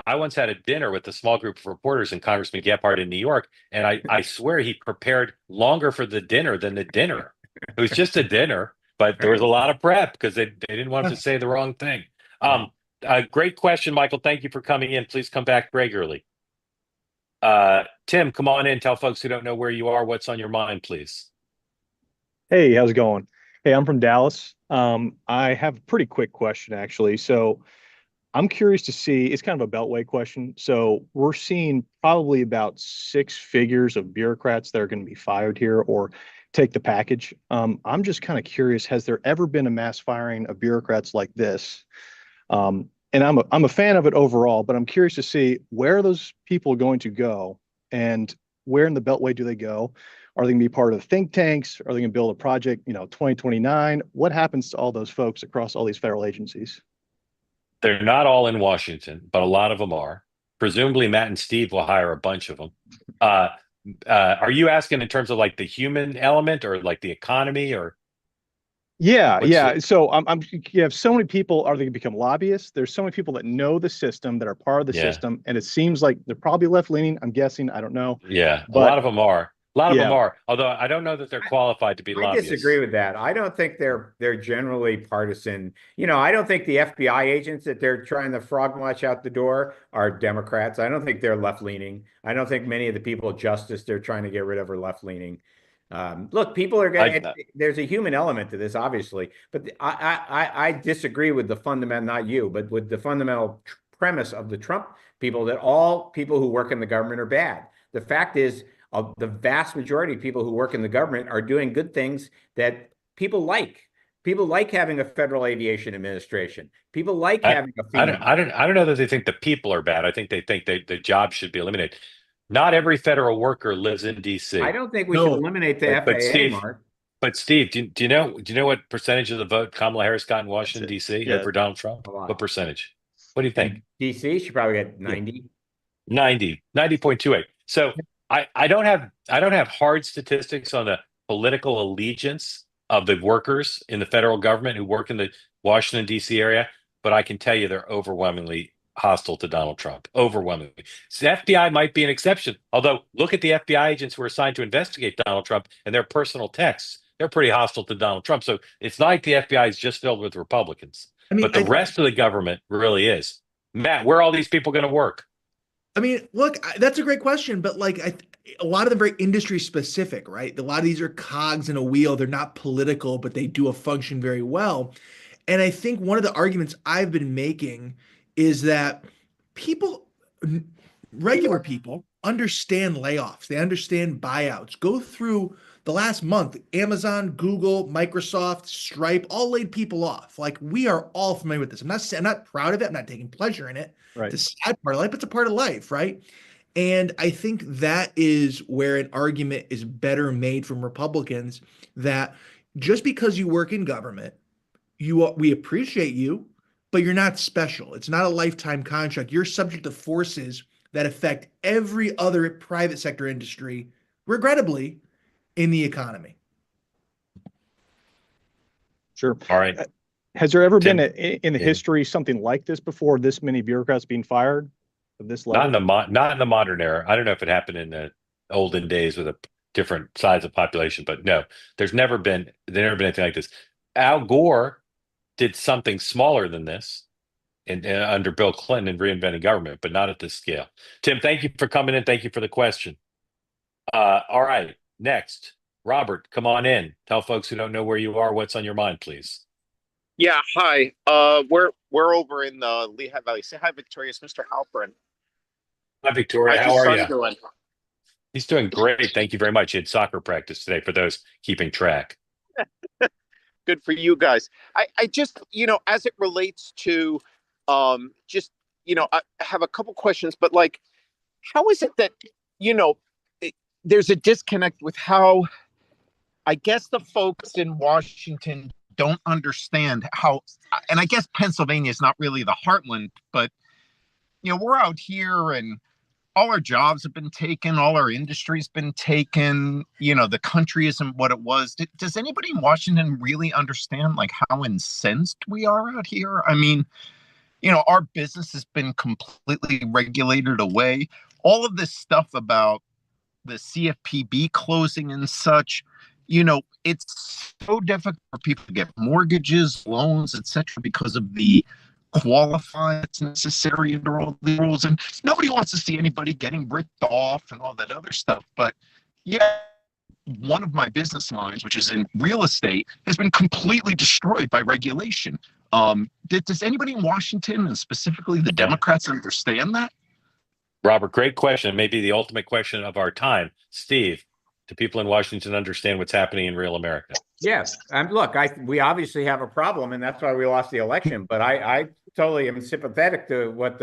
I once had a dinner with a small group of reporters and Congressman Gephardt in New York, and I swear he prepared longer for the dinner than the dinner. It was just a dinner, but there was a lot of prep because they didn't want him to say the wrong thing. Great question, Michael. Thank you for coming in. Please come back regularly. Tim, come on in. Tell folks who don't know where you are what's on your mind, please. Hey, how's it going? Hey, I'm from Dallas. I have a pretty quick question, actually. So I'm curious to see, it's kind of a beltway question. So we're seeing probably about 6 figures of bureaucrats that are going to be fired here or take the package. I'm just kind of curious, has there ever been a mass firing of bureaucrats like this? And I'm a fan of it overall, but I'm curious to see where those people are going to go and where in the beltway do they go? Are they going to be part of think tanks? Are they going to build a project, 2029? What happens to all those folks across all these federal agencies? They're not all in Washington, but a lot of them are. Presumably, Matt and Steve will hire a bunch of them. Are you asking in terms of like the human element or like the economy or? Yeah. So you have so many people. Are they going to become lobbyists? There's so many people that know the system, that are part of the system, and it seems like they're probably left leaning. I'm guessing. I don't know. Yeah, but, a lot of them are. A lot of them yeah. are. Although I don't know that they're qualified to be I lobbyists. disagree with that. I don't think they're generally partisan. I don't think the FBI agents that they're trying to frog march out the door are Democrats. I don't think they're left leaning. I don't think many of the people at Justice they're trying to get rid of are left leaning. Look, people are going. There's a human element to this, obviously, but I disagree with the fundamental, not you, but with the fundamental premise of the Trump people that all people who work in the government are bad. The fact is, the vast majority of people who work in the government are doing good things that people like. People like having a Federal Aviation Administration. People like having a FEMA. I don't know that they think the people are bad. I think they think the job should be eliminated. Not every federal worker lives in D.C. I don't think we should eliminate the FAA, Steve, Mark. But Steve, do you know what percentage of the vote Kamala Harris got in Washington D.C. over Donald Trump? What percentage? What do you think? D.C. she probably got 90. 90.28. So I don't have hard statistics on the political allegiance of the workers in the federal government who work in the Washington D.C. area, but I can tell you they're overwhelmingly hostile to Donald Trump. Overwhelmingly. So the FBI might be an exception. Although look at the FBI agents who are assigned to investigate Donald Trump and their personal texts. They're pretty hostile to Donald Trump. So it's not like the FBI is just filled with Republicans. But the rest of the government really is. Matt, where are all these people going to work? I mean, look, that's a great question, but a lot of them very industry specific, right? A lot of these are cogs in a wheel. They're not political, but they do a function very well. And I think one of the arguments I've been making is that regular people understand layoffs. They understand buyouts. Go through the last month, Amazon, Google, Microsoft, Stripe, all laid people off. We are all familiar with this. I'm not proud of it. I'm not taking pleasure in it. Right. It's a sad part of life, but it's a part of life, right? And I think that is where an argument is better made from Republicans, that just because you work in government, we appreciate you, but you're not special. It's not a lifetime contract. You're subject to forces that affect every other private sector industry, regrettably, in the economy. Sure. All right. Has there ever been in the history something like this before? This many bureaucrats being fired of this level? Not in the modern era. I don't know if it happened in the olden days with a different size of population, but no, there's never been anything like this. Al Gore did something smaller than this under Bill Clinton in reinventing government, but not at this scale. Tim, thank you for coming in. Thank you for the question. All right, next, Robert, come on in. Tell folks who don't know where you are what's on your mind, please. Yeah, hi. We're over in the Lehigh Valley. Say hi, Victorious, Mr. Halperin. Hi, Victoria. How are you? Doing? He's doing great. Thank you very much. He had soccer practice today for those keeping track. Good for you guys. I just, as it relates to I have a couple questions, but how is it that, there's a disconnect with how, I guess, the folks in Washington don't understand how, and I guess Pennsylvania is not really the heartland, but, we're out here and all our jobs have been taken, all our industry's been taken, the country isn't what it was. Does anybody in Washington really understand how incensed we are out here? I mean, our business has been completely regulated away. All of this stuff about the CFPB closing and such, it's so difficult for people to get mortgages, loans, etc., because of the qualifying that's necessary under all the rules. And nobody wants to see anybody getting ripped off and all that other stuff. But yeah, one of my business lines, which is in real estate, has been completely destroyed by regulation. Does anybody in Washington, and specifically the Democrats, understand that? Robert, great question. Maybe the ultimate question of our time. Steve, do people in Washington understand what's happening in real America? Yes. Look, we obviously have a problem, and that's why we lost the election. But I totally am sympathetic to what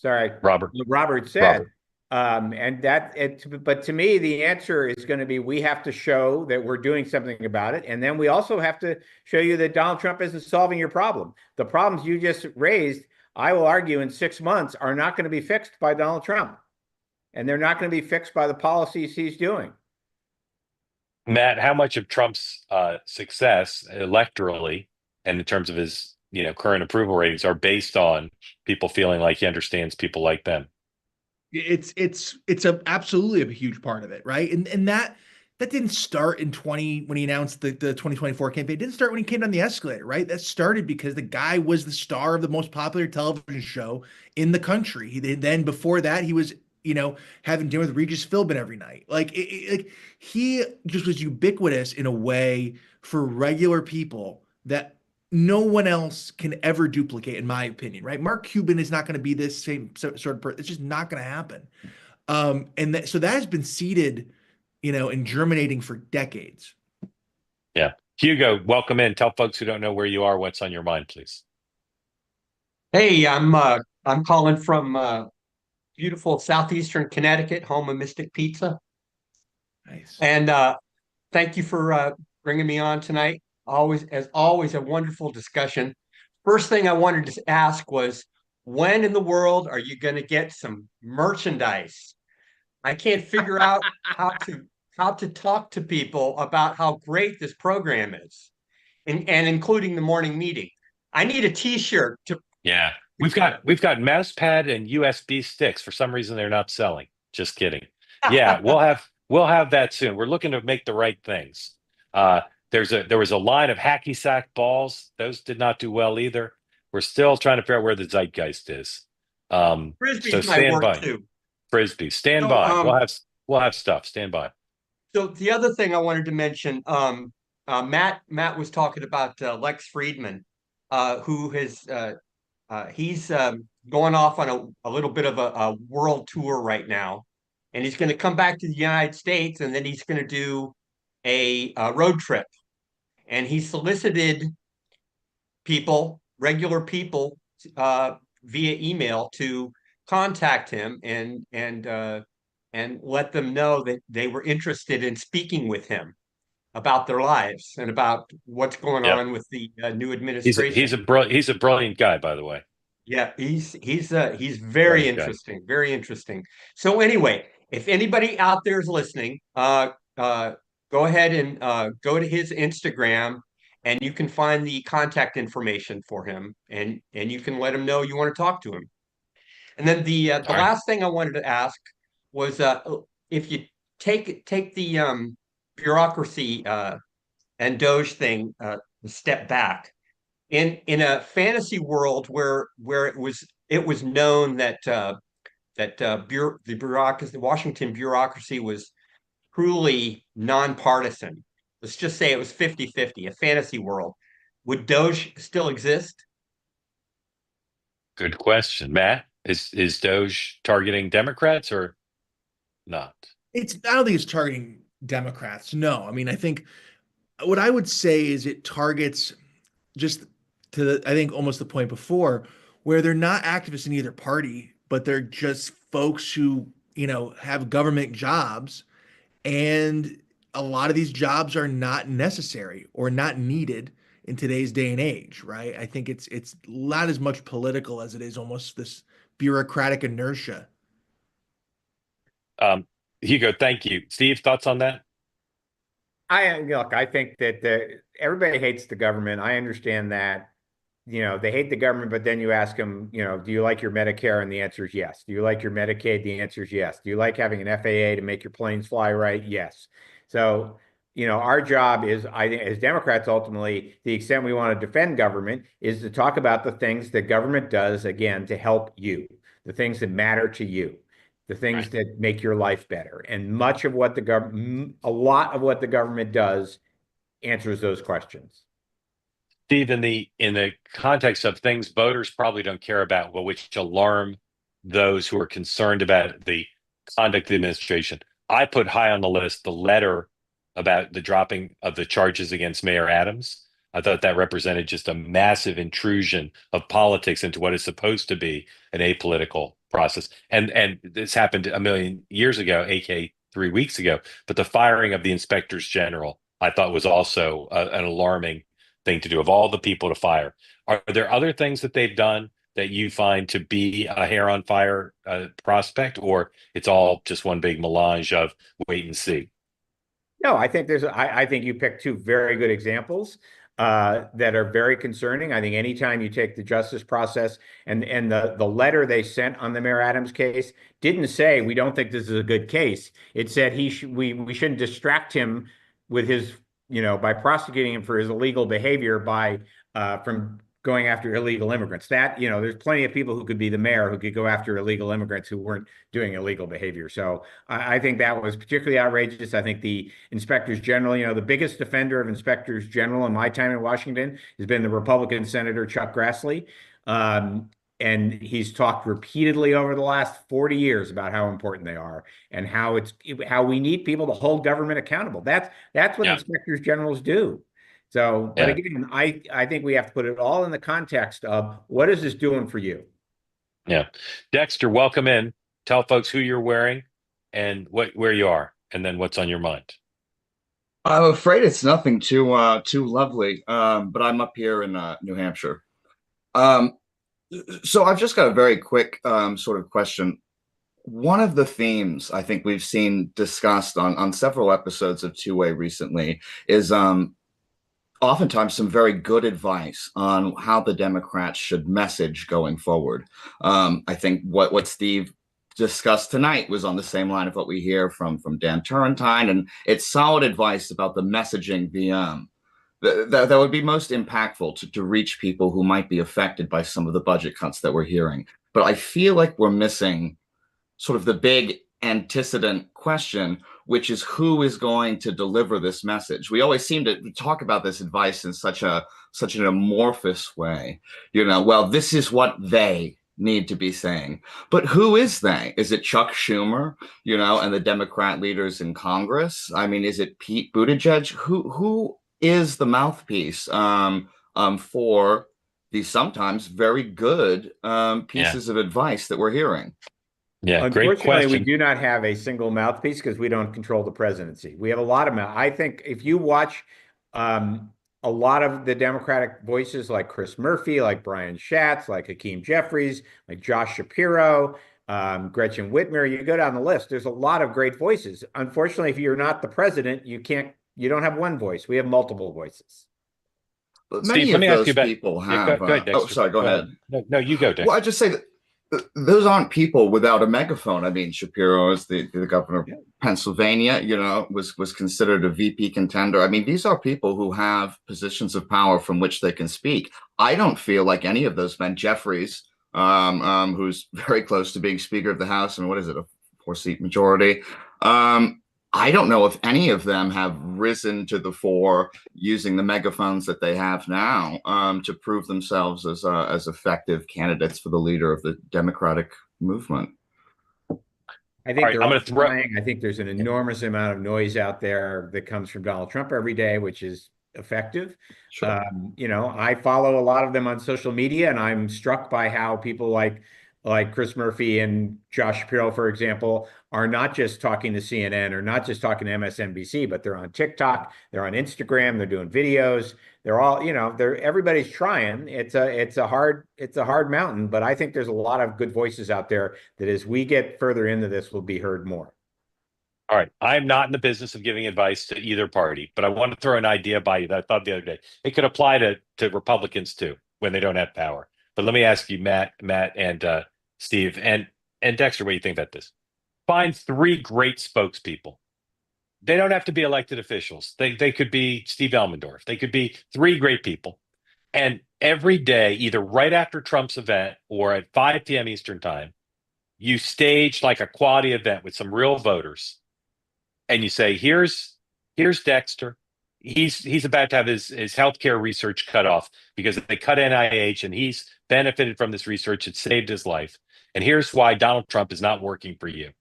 Robert said. But to me, the answer is going to be we have to show that we're doing something about it. And then we also have to show you that Donald Trump isn't solving your problem. The problems you just raised, I will argue in 6 months, are not going to be fixed by Donald Trump. And they're not going to be fixed by the policies he's doing. Matt, how much of Trump's success electorally and in terms of his current approval ratings are based on people feeling like he understands people like them? It's absolutely a huge part of it, right? And that didn't start in when he announced the 2024 campaign. It didn't start when he came down the escalator, right? That started because the guy was the star of the most popular television show in the country. Then before that, he was having dinner with Regis Philbin every night. Like he just was ubiquitous in a way for regular people that no one else can ever duplicate, in my opinion, right? Mark Cuban is not going to be this same sort of person. It's just not going to happen. So that has been seeded, and germinating for decades. Yeah. Hugo, welcome in. Tell folks who don't know where you are, what's on your mind, please. Hey, I'm calling from beautiful southeastern Connecticut, home of Mystic Pizza. Nice. And thank you for bringing me on tonight. As always, a wonderful discussion. First thing I wanted to ask was, when in the world are you going to get some merchandise? I can't figure out how to talk to people about how great this program is, and including the morning meeting. I need a T-shirt to. Yeah, we've got mouse pad and USB sticks. For some reason, they're not selling. Just kidding. Yeah, we'll have that soon. We're looking to make the right things. There was a line of hacky sack balls. Those did not do well either. We're still trying to figure out where the zeitgeist is. Frisbees so might stand work by. too. Frisbee, stand by. We'll have stuff. Stand by. So the other thing I wanted to mention, Matt was talking about Lex Friedman, who has he's going off on a little bit of a world tour right now, and he's going to come back to the United States, and then he's going to do a road trip, and he solicited regular people, via email to contact him and let them know that they were interested in speaking with him about their lives and about what's going on with the new administration. He's a brilliant guy, by the way. Yeah, he's very interesting, very interesting. So anyway, if anybody out there is listening, go ahead and go to his Instagram, and you can find the contact information for him, and you can let him know you want to talk to him. And then the last thing I wanted to ask was, if you take the bureaucracy and Doge thing a step back, in a fantasy world where it was known that the Washington bureaucracy was truly nonpartisan. Let's just say it was 50-50, a fantasy world. Would Doge still exist? Good question, Matt. Is Doge targeting Democrats or not? I don't think it's targeting Democrats. No, I mean, I think what I would say is it targets just I think almost the point before, where they're not activists in either party, but they're just folks who, have government jobs, and a lot of these jobs are not necessary or not needed in today's day and age, right? I think it's not as much political as it is almost this bureaucratic inertia. Hugo, thank you. Steve, thoughts on that? I think that everybody hates the government. I understand that. They hate the government, but then you ask them, do you like your Medicare? And the answer is yes. Do you like your Medicaid? The answer is yes. Do you like having an FAA to make your planes fly right? Yes. So, our job is, I think, as Democrats, ultimately, the extent we want to defend government is to talk about the things that government does, again, to help you, the things that matter to you, the things that make your life better. And a lot of what the government does answers those questions. Steve, in the context of things voters probably don't care about, but which alarm those who are concerned about the conduct of the administration, I put high on the list the letter about the dropping of the charges against Mayor Adams. I thought that represented just a massive intrusion of politics into what is supposed to be an apolitical process. And this happened a million years ago, aka 3 weeks ago. But the firing of the inspectors general, I thought, was also an alarming thing to do. Of all the people to fire, are there other things that they've done that you find to be a hair on fire prospect, or it's all just one big melange of wait and see? No, I think I think you picked two very good examples that are very concerning. I think anytime you take the justice process and the letter they sent on the Mayor Adams case didn't say we don't think this is a good case. It said we shouldn't distract him with his, by prosecuting him for his illegal behavior by from going after illegal immigrants. That, there's plenty of people who could be the mayor who could go after illegal immigrants who weren't doing illegal behavior. So I think that was particularly outrageous. I think the inspectors general, the biggest defender of inspectors general in my time in Washington has been the Republican Senator Chuck Grassley. And he's talked repeatedly over the last 40 years about how important they are and how we need people to hold government accountable. That's what inspectors generals do. So, but again, I think we have to put it all in the context of what is this doing for you? Yeah. Dexter, welcome in. Tell folks who you're wearing and where you are, and then what's on your mind. I'm afraid it's nothing too lovely, but I'm up here in New Hampshire. So I've just got a very quick sort of question. One of the themes I think we've seen discussed on several episodes of Two Way recently is oftentimes some very good advice on how the Democrats should message going forward. I think what Steve discussed tonight was on the same line of what we hear from Dan Turrentine, and it's solid advice about the messaging that would be most impactful to reach people who might be affected by some of the budget cuts that we're hearing. But I feel like we're missing sort of the big antecedent question, which is who is going to deliver this message. We always seem to talk about this advice in such an amorphous way. Well, this is what they need to be saying. But who is they? Is it Chuck Schumer, and the Democrat leaders in Congress? I mean, is it Pete Buttigieg? Who is the mouthpiece for these sometimes very good pieces of advice that we're hearing? Yeah, great question. We do not have a single mouthpiece because we don't control the presidency. We have a lot of I think if you watch a lot of the Democratic voices like Chris Murphy, like Brian Schatz, like Hakeem Jeffries, like Josh Shapiro, Gretchen Whitmer, you go down the list, there's a lot of great voices. Unfortunately, if you're not the president, you don't have one voice. We have multiple voices. Many of those people have. Go ahead, Dexter. Oh, sorry, go ahead. No, you go, Dexter. Well, I just say that those aren't people without a megaphone. I mean, Shapiro is the governor of Pennsylvania, was considered a VP contender. I mean, these are people who have positions of power from which they can speak. I don't feel like any of those men, Jeffries, who's very close to being Speaker of the House, and what is it, a 4-seat majority? I don't know if any of them have risen to the fore using the megaphones that they have now to prove themselves as effective candidates for the leader of the Democratic movement. I think I think there's an enormous amount of noise out there that comes from Donald Trump every day, which is effective. Sure. I follow a lot of them on social media, and I'm struck by how people like Chris Murphy and Josh Shapiro, for example, are not just talking to CNN or not just talking to MSNBC, but they're on TikTok, they're on Instagram, they're doing videos. They're all, everybody's trying. It's a hard mountain, but I think there's a lot of good voices out there that as we get further into this will be heard more. All right. I'm not in the business of giving advice to either party, but I want to throw an idea by you that I thought the other day. It could apply to Republicans too, when they don't have power. But let me ask you, Matt, and Steve, and Dexter, what do you think about this? Find 3 great spokespeople. They don't have to be elected officials. They could be Steve Elmendorf. They could be 3 great people. And every day, either right after Trump's event or at 5 p.m. Eastern time, you stage like a quality event with some real voters. And you say, here's Dexter. He's about to have his healthcare research cut off because they cut NIH and he's benefited from this research. It saved his life. And here's why Donald Trump is not working for you.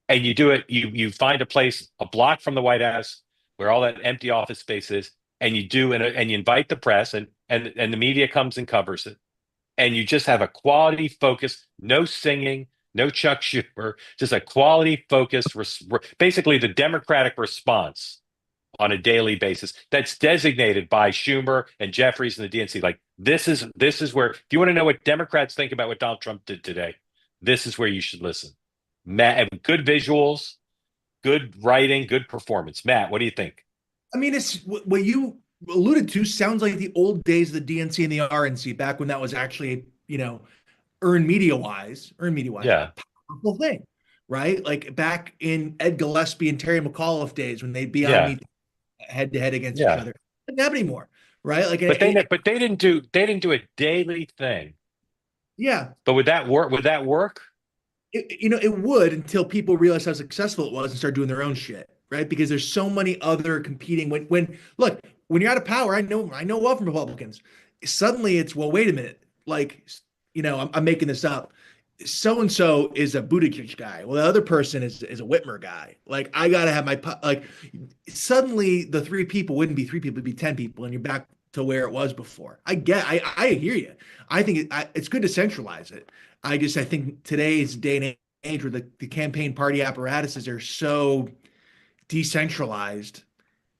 And you do it, you find a place a block from the White House where all that empty office space is, and you do, and you invite the press and the media comes and covers it. And you just have a quality focus, no singing, no Chuck Schumer, just a quality focused, basically the Democratic response on a daily basis that's designated by Schumer and Jeffries and the DNC. Like this is where, if you want to know what Democrats think about what Donald Trump did today, this is where you should listen. Matt, good visuals, good writing, good performance. Matt, what do you think? I mean, it's what you alluded to sounds like the old days of the DNC and the RNC back when that was actually, earned media wise, Yeah. powerful thing, right? Like back in Ed Gillespie and Terry McAuliffe days when they'd be on Yeah. head to head against Yeah. each other. It doesn't happen anymore, right? Like, But they didn't do a daily thing. yeah. But would that work? Would that work? It would until people realized how successful it was and start doing their own shit, right? Because there's so many other competing. When look, when you're out of power, I know well from Republicans. Suddenly it's, well, wait a minute, like, I'm making this up. So and so is a Buttigieg guy. Well, the other person is a Whitmer guy. Like, I gotta have like. Suddenly, the three people wouldn't be three people; it'd be 10 people, and you're back to where it was before. I hear you. I think it's good to centralize it. I think today's day and age where the campaign party apparatuses are so decentralized,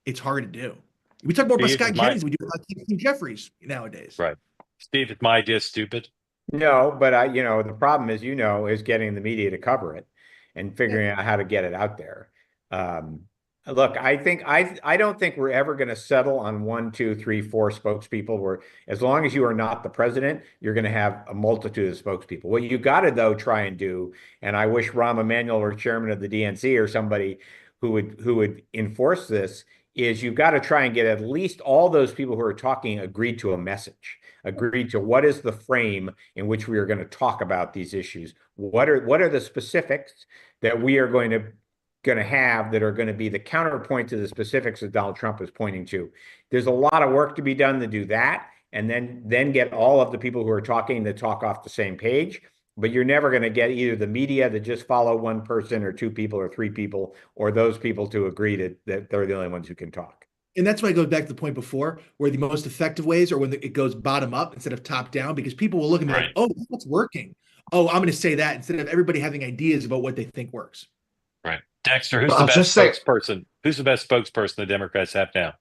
it's hard to do. We talk more about Scott Jennings, we do about Keith Jeffries nowadays. Right. Steve, is my idea stupid? No, but the problem is getting the media to cover it and figuring out how to get it out there. Look, I don't think we're ever going to settle on 1, 2, 3, 4 spokespeople. Where as long as you are not the president, you're going to have a multitude of spokespeople. What you got to though try and do, and I wish Rahm Emanuel were chairman of the DNC or somebody who would enforce this, is you've got to try and get at least all those people who are talking agreed to a message, agreed to what is the frame in which we are going to talk about these issues. What are the specifics that we are going to have that are going to be the counterpoint to the specifics that Donald Trump is pointing to. There's a lot of work to be done to do that, and then get all of the people who are talking to talk off the same page. But you're never going to get either the media that just follow one person or 2 people or 3 people, or those people to agree that they're the only ones who can talk. And that's why it goes back to the point before, where the most effective ways are when it goes bottom up instead of top down, because people will look and be like, oh, what's working? Oh, I'm going to say that, instead of everybody having ideas about what they think works. Right. Dexter, who's the best spokesperson? Who's the best spokesperson the Democrats have now?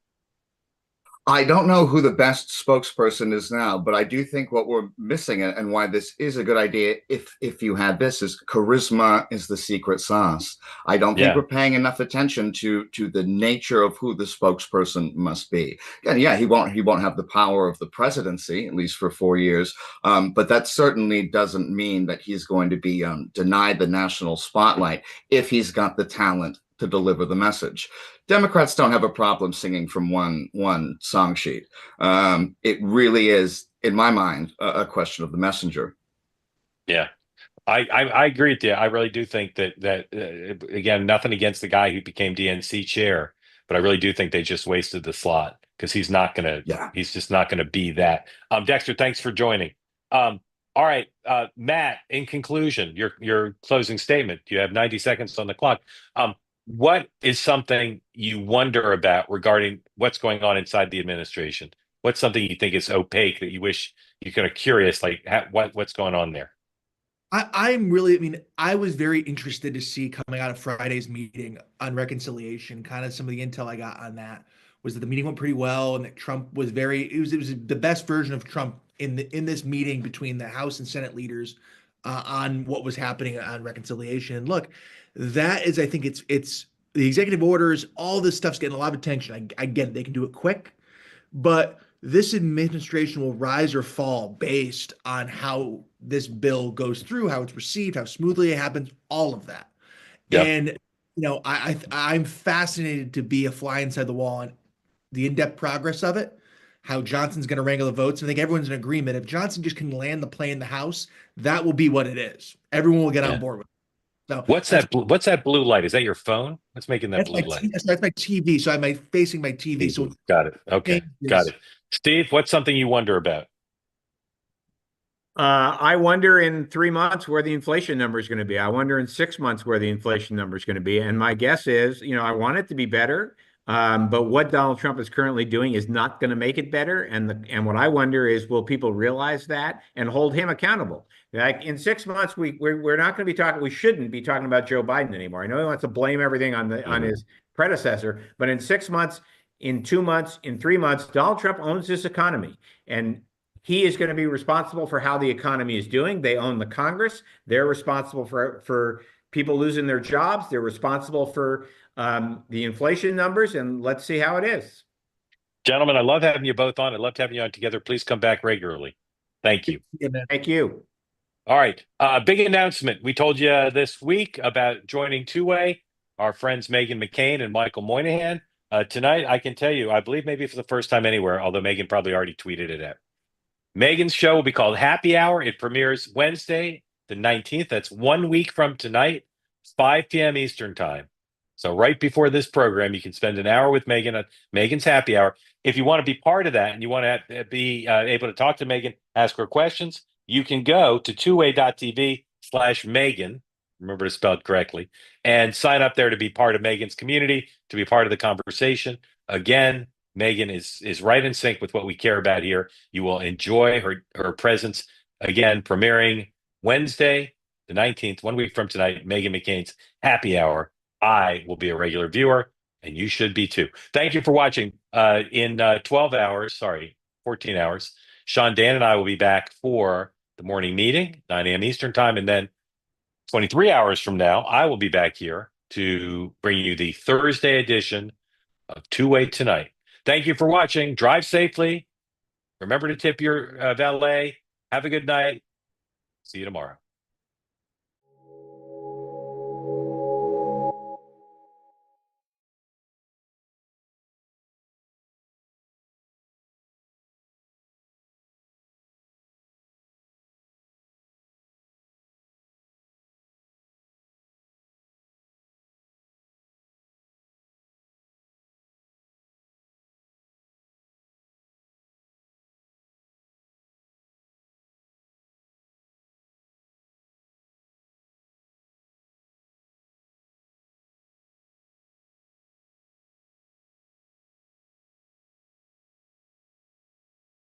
I don't know who the best spokesperson is now, but I do think what we're missing and why this is a good idea, if you had this, is charisma is the secret sauce. I don't think we're paying enough attention to the nature of who the spokesperson must be. And yeah, he won't have the power of the presidency, at least for 4 years. But that certainly doesn't mean that he's going to be denied the national spotlight if he's got the talent to deliver the message. Democrats don't have a problem singing from one song sheet. It really is, in my mind, a question of the messenger. Yeah, I agree with you. I really do think that again, nothing against the guy who became DNC chair, but I really do think they just wasted the slot, because he's just not gonna be that. Dexter, thanks for joining. All right, Matt, in conclusion, your closing statement. You have 90 seconds on the clock. What is something you wonder about regarding what's going on inside the administration? What's something you think is opaque that you wish you're kind of curious, like what's going on there? I was very interested to see coming out of Friday's meeting on reconciliation, kind of some of the intel I got on that was that the meeting went pretty well, and that Trump was it was the best version of Trump in this meeting between the House and Senate leaders on what was happening on reconciliation. And look, that is, I think it's the executive orders, all this stuff's getting a lot of attention. I get it, they can do it quick, but this administration will rise or fall based on how this bill goes through, how it's received, how smoothly it happens, all of that. Yep. And I'm fascinated to be a fly inside the wall on the in-depth progress of it, how Johnson's going to wrangle the votes. I think everyone's in agreement. If Johnson just can land the plane in the House, that will be what it is. Everyone will get on board with it. So what's that blue light? Is that your phone? What's making that blue light? That's my TV. So I'm facing my TV. So got it. Okay, got it. Steve, what's something you wonder about? I wonder in 3 months where the inflation number is going to be. I wonder in 6 months where the inflation number is going to be. And my guess is, I want it to be better. But what Donald Trump is currently doing is not going to make it better. And what I wonder is, will people realize that and hold him accountable? Like in 6 months, we're not going to be talking. We shouldn't be talking about Joe Biden anymore. I know he wants to blame everything on his predecessor, but in 6 months, in 2 months, in 3 months, Donald Trump owns this economy, and he is going to be responsible for how the economy is doing. They own the Congress. They're responsible for people losing their jobs. They're responsible for the inflation numbers, and let's see how it is. Gentlemen, I love having you both on. I loved having you on together. Please come back regularly. Thank you. Thank you. All right. Big announcement. We told you this week about joining two-way, our friends Megan McCain and Michael Moynihan. Tonight, I can tell you, I believe maybe for the first time anywhere, although Megan probably already tweeted it out. Megan's show will be called Happy Hour. It premieres Wednesday, the 19th. That's 1 week from tonight, 5 p.m. Eastern time. So right before this program, you can spend an hour with Megan at Megan's Happy Hour. If you want to be part of that and you want to be able to talk to Megan, ask her questions, you can go to twoway.tv/Megan. Remember to spell it correctly, and sign up there to be part of Megan's community, to be part of the conversation. Again, Megan is right in sync with what we care about here. You will enjoy her presence. Again, premiering Wednesday, the 19th, 1 week from tonight, Megan McCain's Happy Hour. I will be a regular viewer, and you should be too. Thank you for watching. In 14 hours, Sean Dan and I will be back for the morning meeting, 9 a.m. Eastern time, and then 23 hours from now, I will be back here to bring you the Thursday edition of Two Way Tonight. Thank you for watching. Drive safely. Remember to tip your valet. Have a good night. See you tomorrow.